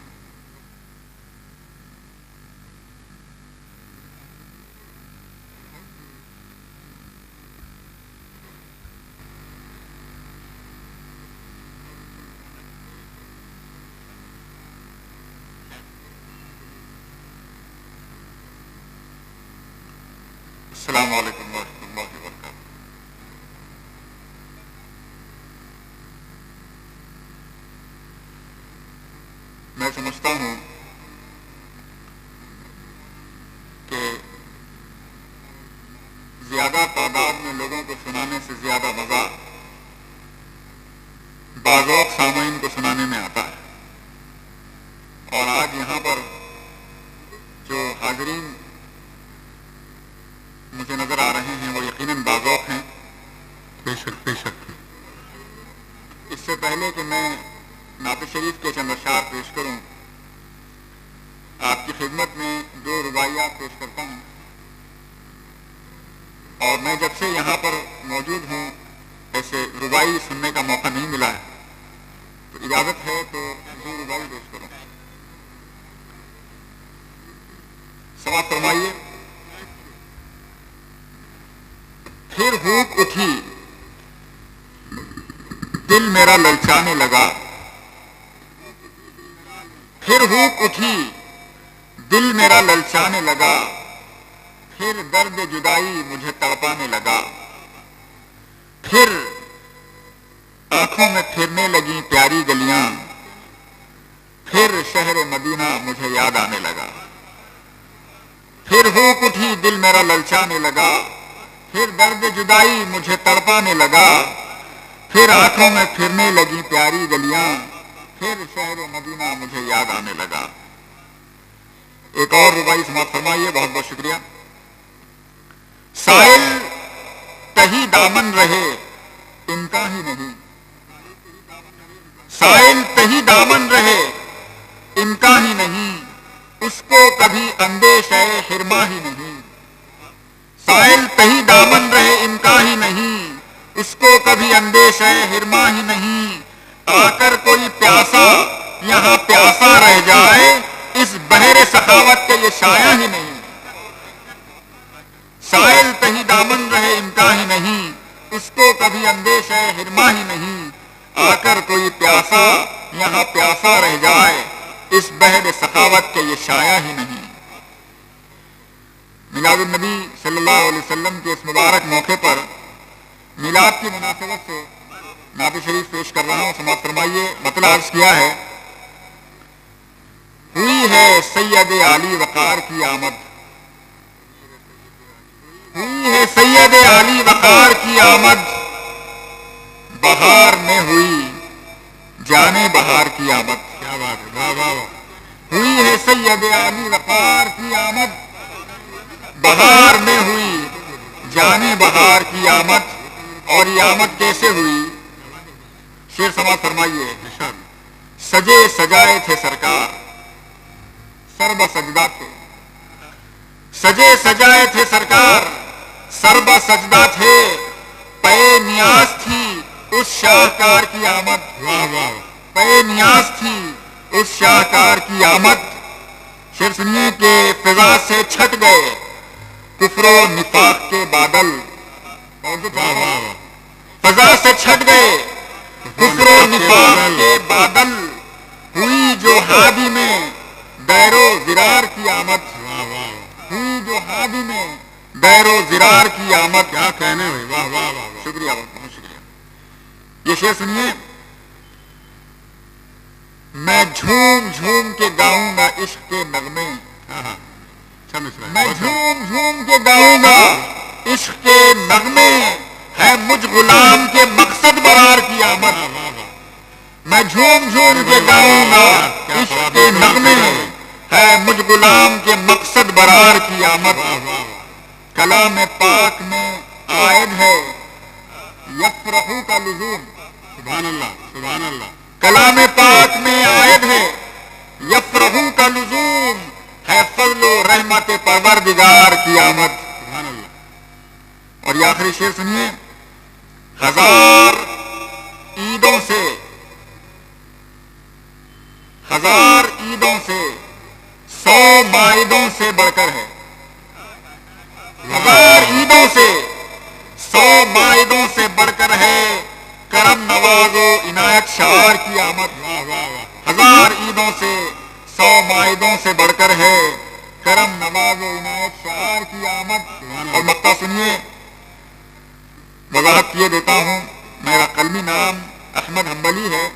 السلام علیکم ورحمۃ اللہ وبرکاتہ. میں سمجھتا ہوں کہ زیادہ تعداد میں لوگوں کو سنانے سے زیادہ مزہ باذوق سامعین کو سنانے میں آتا ہے. اور آج یہاں پر جو حاضرین مجھے نظر آ رہے ہیں وہ یقیناً باذوق ہیں. بے شک بے شک. اس سے پہلے کہ میں نعت شریف کے چند اشعار پیش کروں، آپ کی خدمت میں دو رباعیات پیش کرتا ہوں. اور میں جب سے یہاں پر موجود ہوں ایسے رباعی سننے کا موقع نہیں ملا ہے، تو اجازت ہے تو دو رباعی پیش کروں. سماعت فرمائیے. پھر ہوک اٹھی دل میرا للچانے لگا، پھر ہوک اٹھی دل میرا للچانے لگا، پھر درد جدائی مجھے تڑپانے لگا، پھر آنکھوں میں پھرنے لگی پیاری گلیاں، پھر شہر مدینہ مجھے یاد آنے لگا. پھر ہوک اٹھی دل میرا للچانے لگا، پھر درد جدائی مجھے تڑپانے لگا، پھر آنکھوں میں پھرنے لگی پیاری گلیاں، پھر شہر مدینہ مجھے یاد آنے لگا. ایک اور رباعی سماعت فرمائیے. بہت بہت شکریہ. سائل کہیں دامن رہے ان کا ہی نہیں، سائل کہیں دامن رہے ان کا ہی نہیں، اس کو کبھی اندیشہ حرما ہی نہیں. سائل کہیں دامن رہے ان کا ہی نہیں، اس کو کبھی اندیشہ حرما ہی نہیں. آ کر کوئی پیاسا یہاں پیاسا رہ جائے، اس بحر سخاوت کے یہ شایع ہی نہیں. سائل کہیں دامن رہے ان کا ہی نہیں، اس کو کبھی اندیشہ حرما ہی نہیں. آ کر کوئی پیاسا یہاں پیاسا رہ جائے، اس بحر سخاوت کے یہ شایع ہی نہیں. میلاد النبی صلی اللہ علیہ وسلم کے اس مبارک موقع پر میلاد کی مناسبت سے نعت شریف پیش کر رہا ہوں. سماعت فرمائیے. مطلب عرض کیا ہے، ہوئی ہے سید علی وقار کی آمد، ہوئی ہے سید علی وقار کی آمد، بہار میں ہوئی جانے بہار کی آمد. کیا بات ہے، واہ واہ واہ. ہوئی ہے سید علی وقار کی آمد، بہار میں ہوئی جانے بہار کی آمد، اور یہ آمد کیسے ہوئی؟ شعر سماعت فرمائیے. سجے سجائے تھے سرکار سر بسجدہ تھے. سجے سجائے تھے سرکار سر بسجدہ تھے. پے نیاز تھی اس شاہکار کی آمد. پے نیاز تھی اس شاہکار کی آمد. شعر سنیے کہ فضا سے چھٹ گئے کفر و نفاق کے بادل. فضا سے چھٹ گئے کفر و نفاق کے بادل. ہوئی جو ہادی میں دیر و زرار کی آمد. ہوئی جو ہادی میں دیر و زرار کی آمد. کیا کہنے ہوئی. واہ واہ واہ. شکریہ بہت شکریہ. یہ شعر سنیے. میں جھوم جھوم کے گاؤں گا عشق کے نغمے. میں جھوم جھوم کے گاؤں گا عشق کے نغمے. ہے مجھ غلام کے مقصد برار کی آمد. میں جھوم جھوم کے گاؤں گا عشق کے نغمے. ہے مجھ غلام کے مقصد برار کی آمد. کلام پاک میں عائد ہے یفرحو کا لزوم. سبحان اللہ سبحان اللہ. کلام پاک میں عائد ہے یفرحو کا لزوم. ہے فضل و رحمت پروردگار کی آمد. سبحان اللہ. اور یہ آخری شعر سنیے. ہزار عیدوں سے ہزار عیدوں سے 100 مائدوں سے بڑھ کر ہے. ہزار عیدوں سے 100 مائدوں سے بڑھ کر ہے کرم نواز و عنایت شعار کی آمد. ہزار عیدوں سے 100 مائدوں سے بڑھ کر ہے کرم نواز و عنایت شعار کی آمد. اور مقطع سنیے. وضاحت یہ دیتا ہوں میرا قلمی نام احمد حنبلی ہے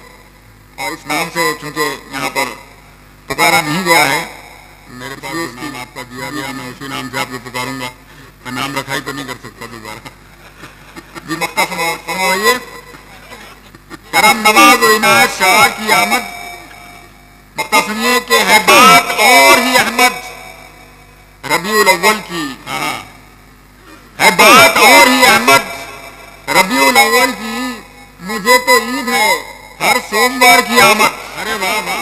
اور اس نام سے چونکہ یہاں پر پکارا نہیں گیا ہے. میرے پاس نام آپ کا دیا گیا میں اسی نام سے آپ کو پکاروں گا. میں نام رکھا ہی تو نہیں کر سکتا دوبارہ. جی مقطع سنوائیے. کرم نواز و عنایت شعار کی آمد. مقطع سنیے کہ ہے بات اور ہی احمد ربیع الاول کی. ہے بات اور ہی احمد ربیع الاول کی. مجھے تو عید ہے ہر سوموار کی آمد.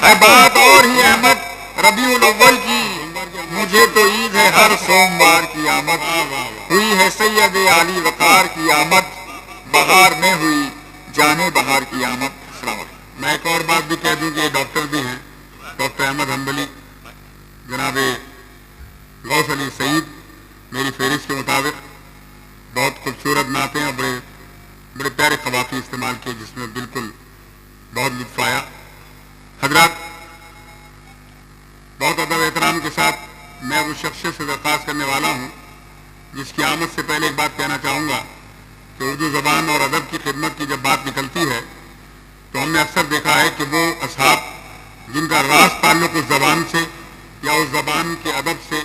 ہے بات اور ہی احمد ربیع الاول کی. مجھے تو عید ہے ہر سوموار کی آمد. ہوئی ہے سید علی وقار کی آمد. بہار میں ہوئی جانے بہار کی آمد. السلام علیکم. میں ایک اور بات بھی کہہ دوں کہ یہ ڈاکٹر بھی ہیں ڈاکٹر احمد حنبلی. جناب غوث علی سعید میری فہرست کے مطابق بہت خوبصورت نعتیں اور بڑے پیارے قوافی استعمال کیے جس میں بالکل بہت لطف آیا. حضرات بہت ادب احترام کے ساتھ میں اس شخص سے درخواست کرنے والا ہوں جس کی آمد سے پہلے ایک بات کہنا چاہوں گا کہ اردو زبان اور ادب کی خدمت کی جب بات نکلتی ہے تو ہم نے اکثر دیکھا ہے کہ وہ اصحاب جن کا راز تعلق اس زبان سے یا اس زبان کے ادب سے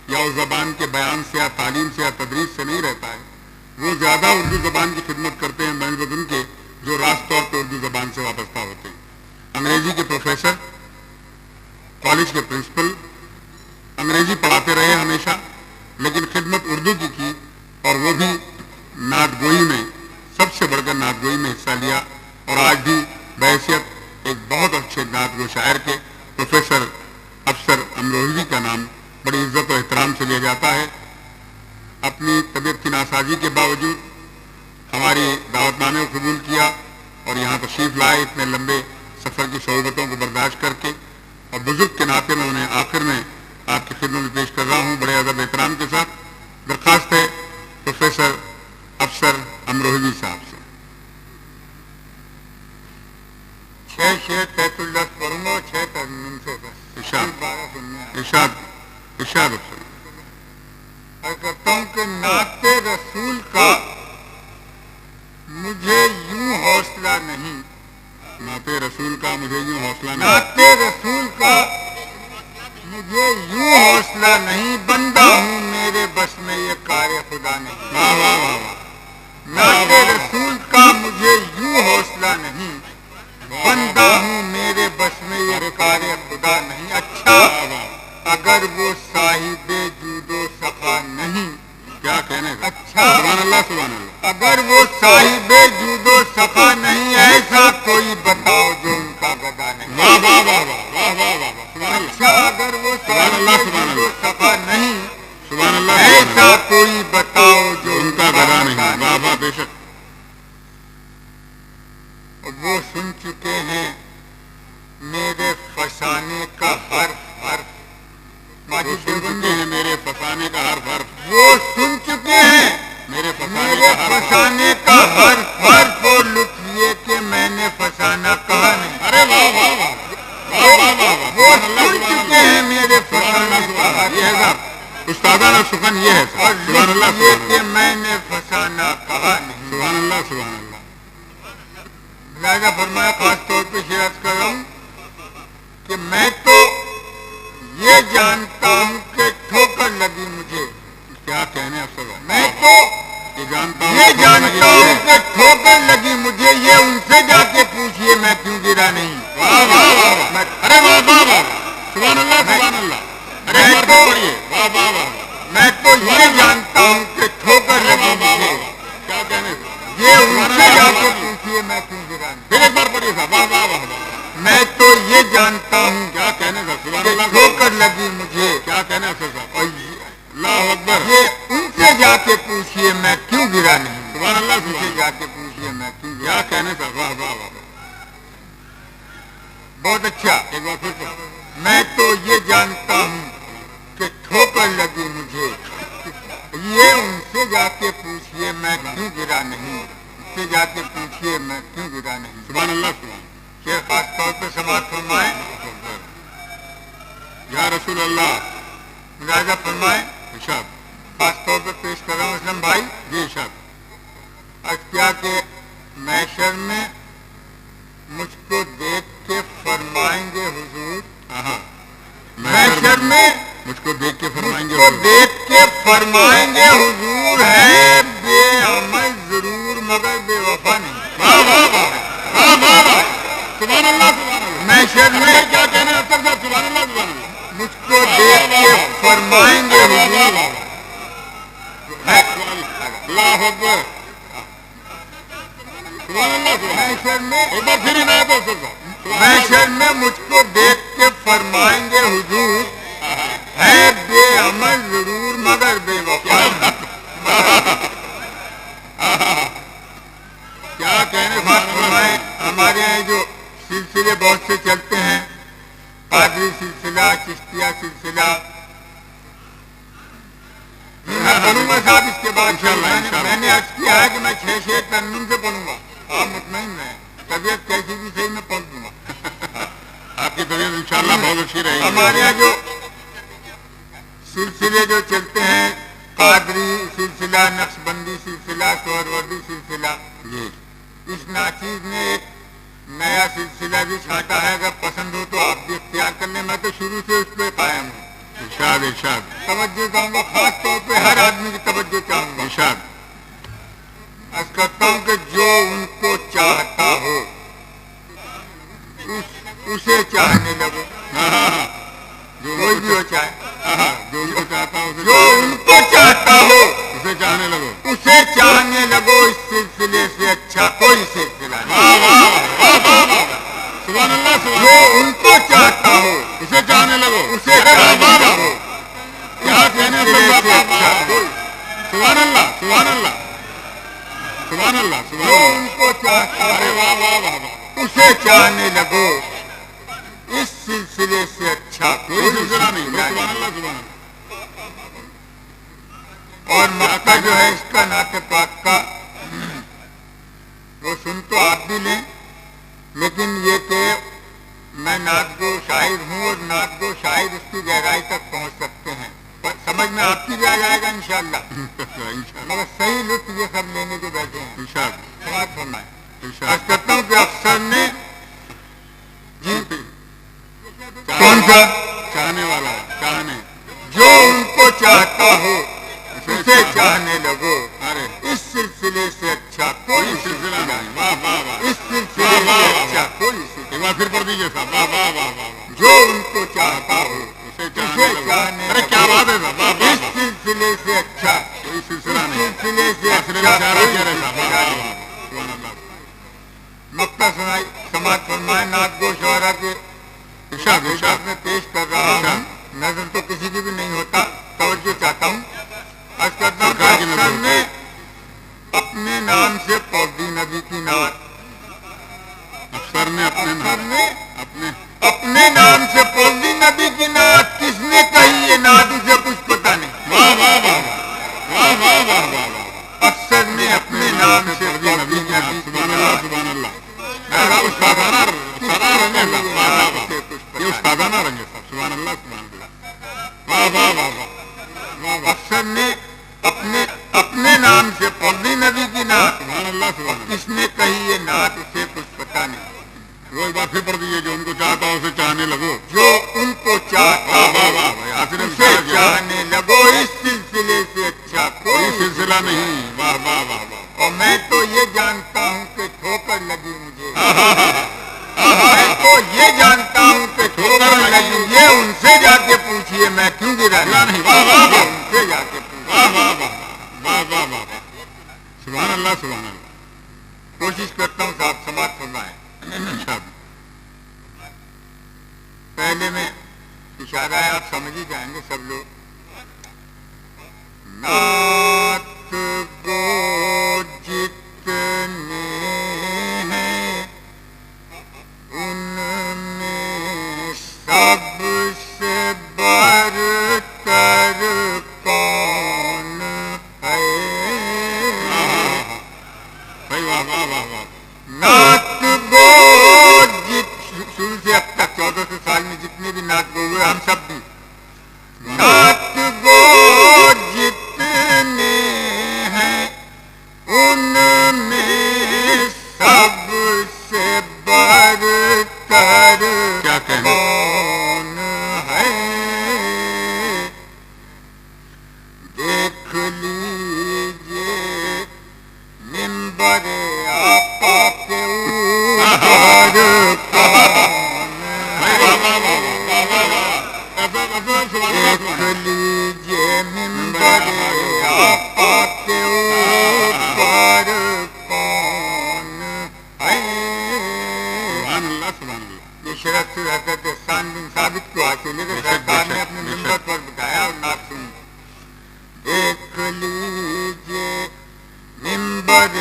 یا اس زبان کے بیان سے یا تعلیم سے یا تدریس سے نہیں رہتا ہے وہ زیادہ اردو زبان کی خدمت کرتے ہیں بنسبت ان کے جو راز طور پہ اردو زبان سے وابستہ ہوتے ہیں. انگریزی کے پروفیسر کالج کے پرنسپل انگریزی پڑھاتے رہے ہمیشہ لیکن خدمت اردو کی اور وہ بھی نعت گوئی میں سب سے بڑھ کر نعت گوئی میں حصہ لیا. اور آج بھی بحیثیت ایک بہت اچھے نعت گو شاعر کے پروفیسر افسر امروہوی کا نام بڑی عزت و احترام سے لیا جاتا ہے. اپنی طبیعت کی ناسازی کے باوجود ہماری دعوت نامے کو قبول کیا اور یہاں تشریف لائے اتنے لمبے سفر کی صعوبتوں کو برداشت کر کے. اور بزرگ کے ناطے میں انہیں آخر میں آپ کی خدمت میں پیش کر رہا ہوں بڑے ادب احترام کے ساتھ. درخواست ہے پروفیسر افسر امروہوی صاحب سے. 6 شعر 33 پڑھوں گا 6 ترمیم سے بس. ارشاد افسر. حقیقتوں کے نعت رسول کا مجھے یوں حوصلہ نہیں. نعت رسول کا مجھے یوں حوصلہ نہیں. نعت رسول کا مجھے یوں حوصلہ نہیں. بندہ ہوں میرے بس میں یہ کار خدا نہیں. واہ واہ واہ واہ. نعت رسول کا مجھے یوں حوصلہ نہیں. بندہ ہوں میرے بس میں یہ کار خدا نہیں. اچھا اگر وہ صاحب جود و سخا نہیں. کیا کہنے کا. اچھا سبحان اللہ سبحان اللہ. اگر وہ صاحب واہ واہ واہ واہ واہ واہ واہ اچھا اگر وہ سبحان اللہ سبحان جو اللہ صفا نہیں سبحان اللہ ایسا کوئی بتاؤ جو ان کا گھرا نہیں. واہ واہ بے شک. وہ سن چکے ہیں میرے فسانے کا حرف حرف. وہ سن چکے ہیں میرے فسانے کا حرف حرف. وہ سن چکے ہیں میرے میرے فسانے کا حرف حرف. اور لطف یہ کہ میں نے فسانا کہا نہیں. ارے واہ واہ واہ واہ واہ واہ واہ. وہ سن چکے ہیں میرے فسانے کا حرف یہ ہے حرف. صاحب استادانہ سخن یہ ہے اور صاحب. سبحان اللہ لطف یہ سبحان کہ اللہ میں نے فسانا کہا نہیں. سبحان اللہ سبحان اللہ. لہذا فرمایا خاص طور پہ شرط کر رہا ہوں کہ میں تو یہ جانتا ہوں کہ ٹھوکر لگی مجھے. کیا کہنے افسر بھائی. میں تو یہ جانتا ہوں یہ جانتا ہوں کہ ٹھوکر لگی مجھے. یہ ان سے جا کے پوچھئے میں کیوں گرا نہیں. واہ واہ واہ واہ. ارے واہ واہ واہ سبحان اللہ سبحان اللہ. ارے میں ایک بار تو- پڑھیے. واہ واہ واہ. میں تو یہ جانتا ہوں کہ ٹھوکر لگی مجھے. کیا کہنے. یہ ان سے جا کے پوچھئے میں کیوں گرا نہیں. پھر ایک بار پڑھیے صاحب. واہ واہ واہ واہ. میں تو یہ جانتا ہوں کیا کہنے صاحب. سبحان کہ اللہ. ٹھوکر لگی مجھے. کیا کہنے افسر صاحب. اور اللہ اکبر. یہ ان سے جا کے پوچھئے میں کیوں گرا نہیں. سبحان اللہ ان سے سبحان اللہ. جا کے پوچھئے میں کیوں گرا کیا کہنے صاحب. واہ واہ واہ. بہت اچھا. ایک بار پھر پڑھو. میں تو یہ جانتا ہوں کہ ٹھوکر لگی مجھے. یہ ان سے جا کے پوچھئے میں کیوں گرا نہیں. ان سے جا کے پوچھئے میں کیوں گرا نہیں. سبحان اللہ سبحان شیخ خاص طور پہ سماعت فرمائیں. اللہ. یا رسول اللہ. ملاحظہ فرمائیں. ارشاد. خاص طور پہ پیش کر رہا ہوں اسلم بھائی. جی ارشاد. عرض کیا کہ محشر میں مجھ کو دیکھ کے فرمائیں گے حضور. ہاں محشر میں مجھ کو دیکھ کے فرمائیں گے. کو دیکھ کے فرمائیں گے حضور ہے بے عمل ضرور مگر بے وفا نہیں. واہ واہ واہ واہ واہ واہ. سبحان اللہ سبحان اللہ. محشر میں کیا کہنے افسر صاحب. سبحان اللہ سبحان اللہ. مجھ کو دیکھ کے فرمائیں گے حضور ہے. اللہ اکبر. سبحان اللہ سبحان اللہ. محشر میں ایک بار پھر عنایت ہے افسر صاحب. محشر میں مجھ کو دیکھ کے فرمائیں گے حضور ہے بے عمل ضرور مگر بے وفا نہیں. کیا کہنے. بات فرمائیں. ہمارے یہاں جو سلسلے بہت سے چلتے ہیں قادری سلسلہ چشتیہ سلسلہ. میں پڑھوں گا صاحب اس کے بعد. میں نے عرض کیا ہے کہ میں 6 ترنم سے پڑھوں گا. آپ مطمئن رہیں طبیعت کیسی بھی صحیح میں پڑھ دوں گا. آپ کی طبیعت انشاءاللہ بہت اچھی رہے گی. ہمارے یہاں جو سلسلے جو چلتے ہیں قادری سلسلہ نقشبندی سلسلہ سہروردی سلسلہ. جی اس ناچیز نے ایک نیا سلسلہ بھی چھانٹا ہے. اگر پسند ہو تو آپ بھی اختیار کر لیں. میں تو شروع سے اس پہ قائم ہوں. ارشاد ارشاد توجہ چاہوں گا خاص طور پہ ہر آدمی کی توجہ چاہوں گا. ارشاد. عرض کرتا ہوں کہ جو ان کو چاہتا ہو اسے چاہنے لگو. کوئی بھی ہو چاہے. جو ان کو چاہتا ہو جو ان کو چاہتا ہو اسے چاہنے لگو. اسے چاہنے لگو. اس سلسلے سے اچھا کوئی سلسلہ نہیں. واہ واہ واہ واہ واہ. سبحان اللہ سبحان جو اللہ. ان کو چاہتا ہو اسے چاہنے لگو. اسے چاہنے لگو. کیا کہنے افسر سلسلے صاحب. سے اچھا کوئی. سبحان اللہ سبحان اللہ سبحان اللہ سبحان جو اللہ. ان کو چاہتا ارے ہو واہ واہ واہ واہ. اسے چاہنے لگو. اس سلسلے سے اچھا کوئی کوئی سلسلہ نہیں. سلسلہ سبحان نہیں. اللہ سبحان اللہ. اور مقطع جو ہے اس کا نعت پاک کا وہ سن تو آپ بھی لیں لیکن یہ کہ میں نعت گو شاعر ہوں اور نعت گو شاعر اس کی گہرائی تک پہنچ سکتے ہیں. پر سمجھ میں آپ کی بھی آ جائے گا انشاءاللہ. مگر صحیح لطف یہ سب لینے جو بیٹھے ہیں. ارشاد سماعت فرمائیں. ارشاد. عرض کرتا ہوں کہ افسر نے جی کون سا چاہنے والا چاہنے. جو ان کو چاہتا ہو اسے چاہنے لگو. ارے اس سلسلے سے اچھا کوئی کوئی سلسلہ سلسلہ نہیں. واہ واہ واہ. اس سلسلے سے اچھا کوئی سلسلہ. ایک بار پھر پڑھ دیجیے صاحب. واہ واہ واہ واہ. جو ان کو چاہتا ہو اسے اسے چاہنے لگو. چاہنے ارے کیا بات ہے صاحب. واہ واہ اس واہ. سلسلے سے اچھا کوئی سلسلہ اس نہیں. سلسلے سے سلسلے اچھا میں اشارہ کوئی کیا رہے صاحب. واہ سلسلہ واہ نہیں. واہ. سبحان اللہ. مقطع سماعت فرمائے نعت گو شعرا کے ارشاد میں پیش کر رہا ہوں. نظر تو کسی کی بھی نہیں ہوتا, توجہ چاہتا ہوں. عرض کرتا ہوں کہ افسر نے اپنے نام سے پڑھ دی نبی کی نعت. افسر نے اپنے نام سے پڑھ دی نبی کی نعت. کس نے کہی یہ نعت اسے کچھ پتا نہیں. واہ واہ واہ واہ واہ واہ واہ واہ. افسر نے اپنے نام سے پڑھ دی نبی کی نعت. سبحان اللہ سبحان اللہ. استادانہ رنگ ہے. سبحان اللہ سبحان اللہ. واہ واہ واہ واہ. افسر نے اپنے نام سے پڑھ دی نبی کی نعت. سبحان اللہ سبحان اللہ. کس نے کہی یہ نعت اسے کچھ پتا نہیں. روز بات پھر پڑھ دیجیے. جو ان کو چاہتا اسے چاہنے لگو. جو ان کو چاہتا اسے چاہنے لگو. اس سلسلے سے اچھا کوئی سلسلہ نہیں. واہ واہ واہ واہ. اور میں تو یہ جانتا ہوں کہ ٹھوکر لگی مجھے. میں تو یہ جانتا ہوں کہ ٹھوکر لگی. یہ ان سے جا کے پوچھیے میں کیوں گرا نہیں. واہ واہ واہ. ان سے جا کے واہ واہ واہ واہ واہ واہ. سبحان اللہ سبحان اللہ. کوشش کرتا ہوں صاحب سماعت فرمائیں. پہلے میں اشارہ ہے, آپ سمجھ ہی جائیں گے سب لوگ. نعت گو جتنے ہیں ان میں سب سے برتر کون ہے. نعت گو شروع سے اب تک 1400 سال میں جتنے بھی نعت گو ہوئے ہم سب بھی. نعت گو جتنے ہیں ان میں سب سے برتر کون ہے. دیکھ لیجیے منبر آقا کے اوپر کون ہے. دیکھ لیجیے منبر آقا کے اوپر کون ہے. یہ شرف حضرت احسان بن ثابت کو حاصل ہے کہ سرکار نے اپنے منبر پر بتایا اور نعت سنی. دیکھ لیجیے منبر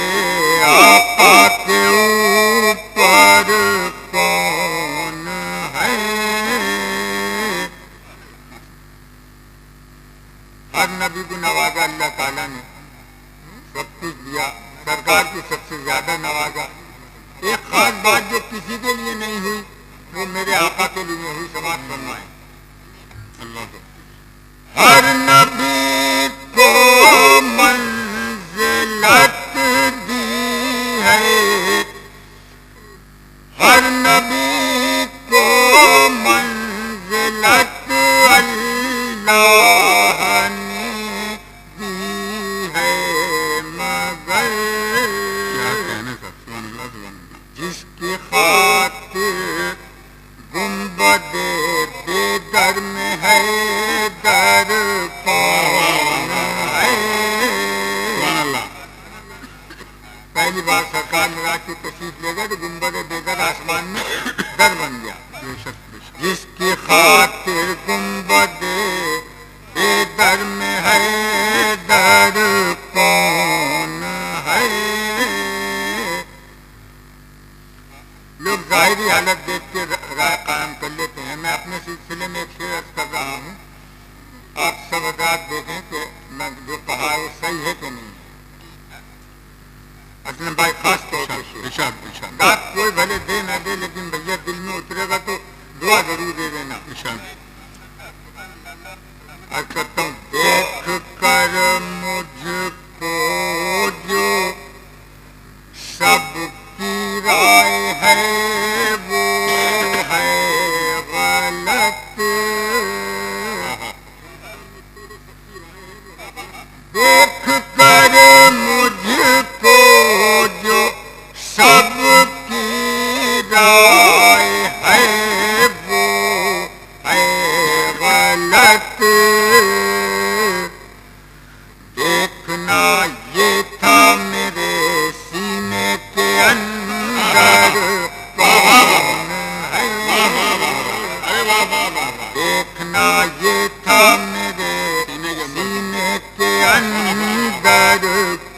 آقا کے اوپر کون ہے. ہر نبی کو نوازا اللہ تعالیٰ نے, سب کچھ دیا. سرکار کو سب سے زیادہ نوازا. ایک خاص بات جو کسی کے لیے نہیں ہوئی وہ میرے آقا کے لیے ہوئی. سماعت فرمائیں. اللہ کو ہر نبی کو منزلت دی ہے. ہر نبی کو منزلت اللہ نے دی ہے. مگر جس کی خاطر گنبد بے در میں ہے در کون ہے. پہلی بار سرکار میراج کی تشریف لے گئے تو گنبد بے در آسمان میں در بن گیا. جس کی خاطر گنبد بے در میں ہے در کون ہے. لوگ ظاہری حالت دیکھ کے رائے قائم کر لیتے ہیں. میں اپنے سلسلے میں ایک شعر عرض کر رہا ہوں. آپ سب حضرات دیکھیں کہ میں جو کہا ہے وہ صحیح ہے کہ نہیں. اسلم بھائی خاص طور پر بات کوئی بھلے دے نہ دے لیکن بھیا دل میں اترے گا تو دعا ضرور دے دینا. عرض کرتا ہوں دیکھ کر مجھ کو جو سب کی رائے ہے وہ ہے غلط. دیکھ کر مجھ کو جو سب کی رائے ہے وہ دیکھنا یہ تھا میرے سینے کے اندر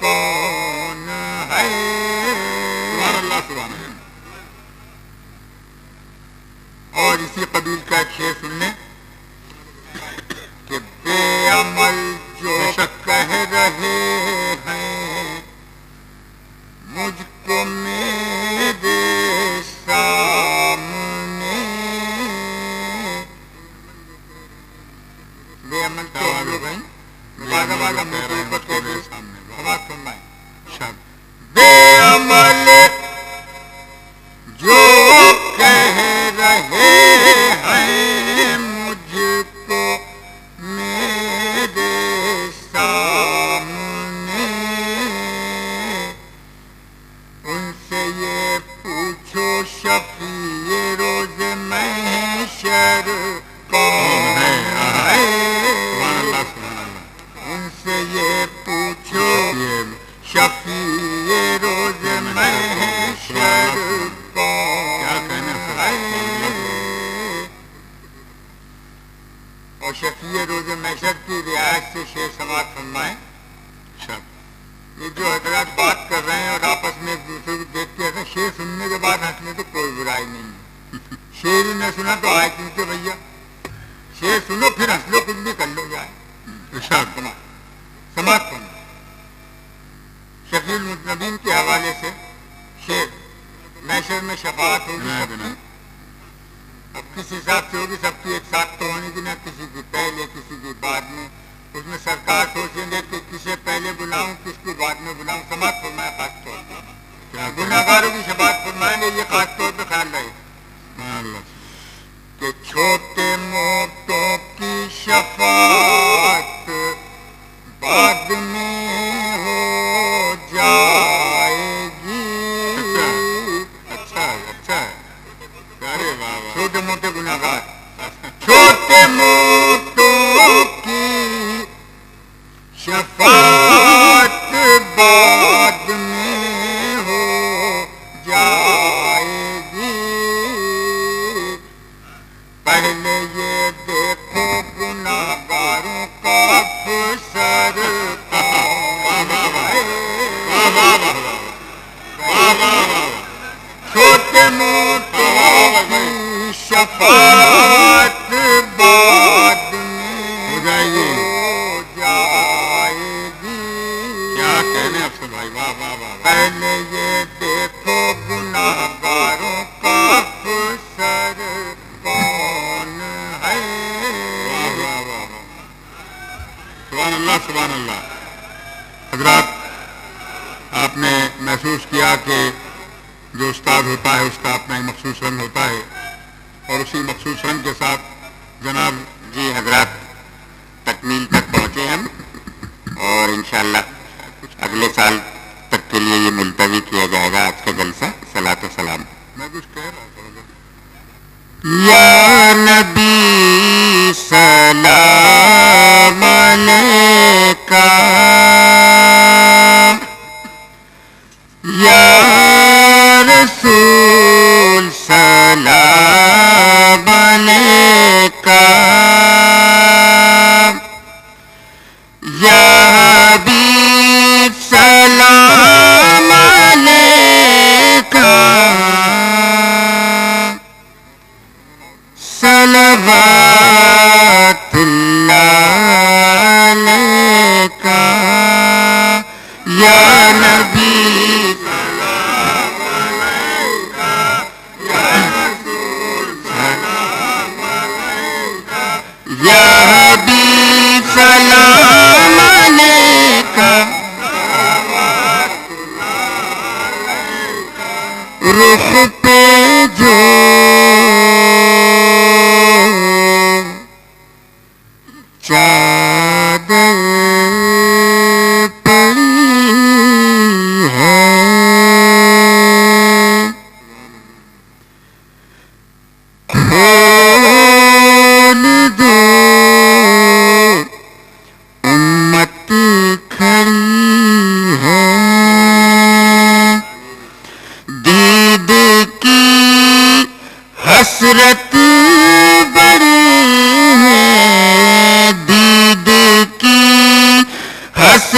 کون ہے. اور اسی قبیل کا ایک شعر سننے کہ بے عمل جو کہہ رہے ہیں مجھ کو میرے سامنے. بے عمل تو ہم لوگ ہیں باغا باغا میرے اوپر میرے سامنے بات فرمائیں. بے عمل جو کہہ رہے ہیں مجھ کو میرے سامنے ان سے یہ پوچھو شفیع روز محشر کون ہے. ان سے یہ پوچھو شفیع روز محشر کون ہے. اور شفیع روز محشر کی رعایت سے شعر سماعت فرمائیں. یہ جو حضرات بات کر رہے ہیں اور آپس میں ایک دوسرے کو دیکھ کے شعر سننے کے بعد ہنسنے تو کوئی برائی نہیں ہے. شعر ہی نہ سنا تو آئے کیوں کہ بھیا شعر سنو پھر ہنس لو کچھ بھی کر لو جائے. سماعت کرنا شفیع المذنبین کے حوالے سے شعر. محشر میں شفاعت ہوگی سب کی. اب کس حساب سے ہوگی سب کی ایک ساتھ تو ہونے کی نہ کسی کی پہلے کسی کی بعد میں. اس میں سرکار سوچیں گے کہ کسے پہلے بلاؤں کس کو بعد میں بلاؤں. سماعت فرمائے خاص طور پر گناہگاروں کی شفاعت فرمائیں گے. یہ خاص طور پہ خیال رہے کہ چھوٹے موٹوں کی شفاعت بعد میں ہو جائے گی. اچھا ہے چھوٹے موٹے گناہگار چھوٹے موٹوں کی شفاعت بعد میں ہو جائے گی. پہلے یہ دیکھو گناہگاروں کا افسر کون ہے. چھوٹے موٹے کی شفاعت بعد میں ہو جائے گی. کیا کہنے افسر بھائی. پہلے یہ دیکھو گناہگاروں کا افسر کون ہے. سبحان اللہ سبحان اللہ. حضرات آپ نے محسوس کیا کہ جو استاد ہوتا ہے اس کا اپنا ایک مخصوص رنگ ہوتا ہے اور اسی مخصوص رنگ کے ساتھ جناب جی حضرات تکمیل تک پہنچے ہم اور انشاءاللہ اگلے سال تک کے لیے یہ ملتوی کیا جائے گا آج کا جلسہ. صلاۃ و سلام. میں کچھ کہہ رہا تھا یا نبی سلام علیکہ یا رسول سلام علیکہ یا حبیب سلام علیکہ صلوات اللہ علیکہ یا نبی سلام علیکہ یا رسول سلام علیکہ یا حبیب سلام علیکہ صلوات اللہ علیکہ. رخ پہ جو چادر پڑی ہے کھول دو امت کھڑی ہے. دید کی حسرت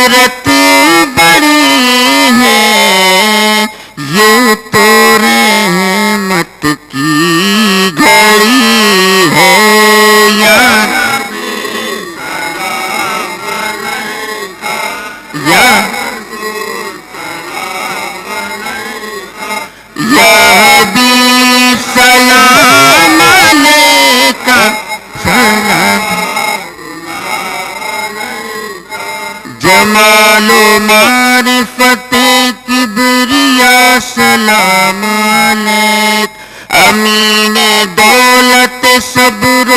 حسرت بڑی ہے، یہ تو رحمت کی گھڑی ہے، یا حبیب سلام علیکہ، سلام جمال و معرفت کبریا سلام علیک، امین دولت صبر و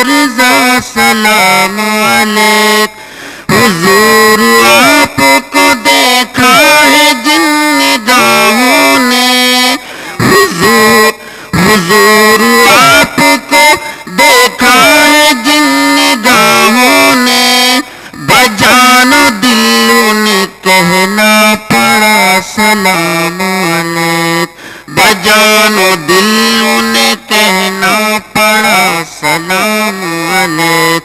رضا سلام علیک، حضور آپ کو دیکھا ہے جن نگاہوں نے، حضور آپ کو دیکھا ہے جن نگاہوں نے، بجان دل انہیں کہنا پڑا سلام علیک، بجان دل انہیں کہنا پڑا سلام علیک،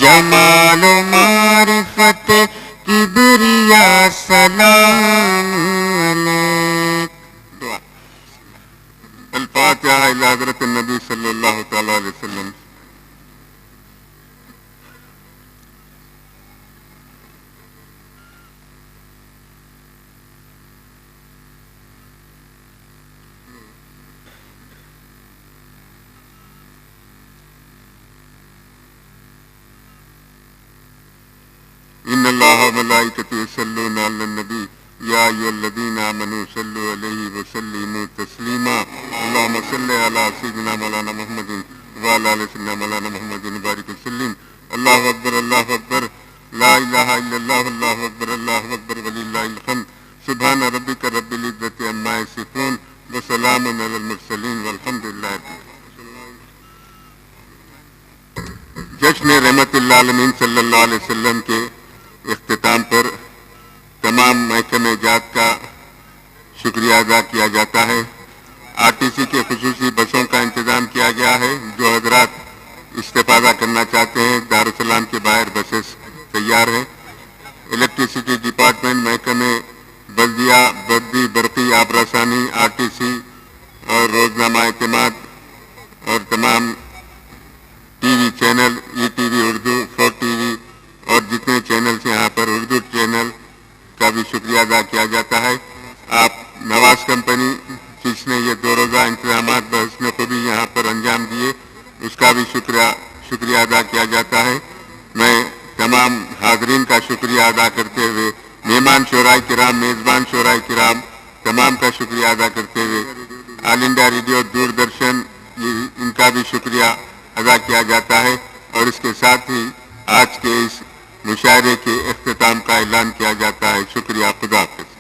جمال و معرفت کبریا سلام علیک۔ الفاتحہ الی حضرت النبی صلی اللہ تعالی علیہ وسلم۔ ان اللہ وملائکتہ یصلون علی النبی یا ایھا الذین آمنوا صلوا علیہ وسلموا تسلیما، اللہم صلی علی سیدنا مولانا محمد وعلی آل سیدنا مولانا محمد وبارک وسلم۔ اللہ اکبر، اللہ اکبر، لا الہ الا اللہ، اللہ اکبر، اللہ اکبر وللہ الحمد، سبحان ربک رب العزۃ عما یصفون وسلام علی المرسلین والحمد للہ۔ جشن رحمت اللہ عالمین صلی اللہ علیہ وسلم کے اختتام پر تمام محکمہ جات کا شکریہ ادا کیا جاتا ہے۔ آر ٹی سی کے خصوصی بسوں کا انتظام کیا گیا ہے، جو حضرات استفادہ کرنا چاہتے ہیں دارالسلام کے باہر بسیں تیار ہیں۔ الیکٹریسٹی ڈپارٹمنٹ، محکمہ بلدیہ، بردی، برقی، آب رسانی، آر ٹی سی اور روزنامہ اعتماد اور تمام T V channel, E T V Urdu, 4 T V اور جتنے چینلز یہاں پر اردو چینل کا بھی شکریہ ادا کیا جاتا ہے۔ آپ نواز کمپنی جس نے یہ 2 روزہ انتظامات بحسن خوبی یہاں پر انجام دیے، اس کا بھی شکریہ ادا کیا جاتا ہے۔ میں تمام حاضرین کا شکریہ ادا کرتے ہوئے مہمان شعراء کرام، میزبان شعراء کرام تمام کا شکریہ ادا کرتے ہوئے آل انڈیا ریڈیو، دوردرشن، ان کا بھی شکریہ ادا کیا جاتا ہے، اور اس کے ساتھ ہی آج کے اس مشاعرے کے اختتام کا اعلان کیا جاتا ہے۔ شکریہ، خدا حافظ۔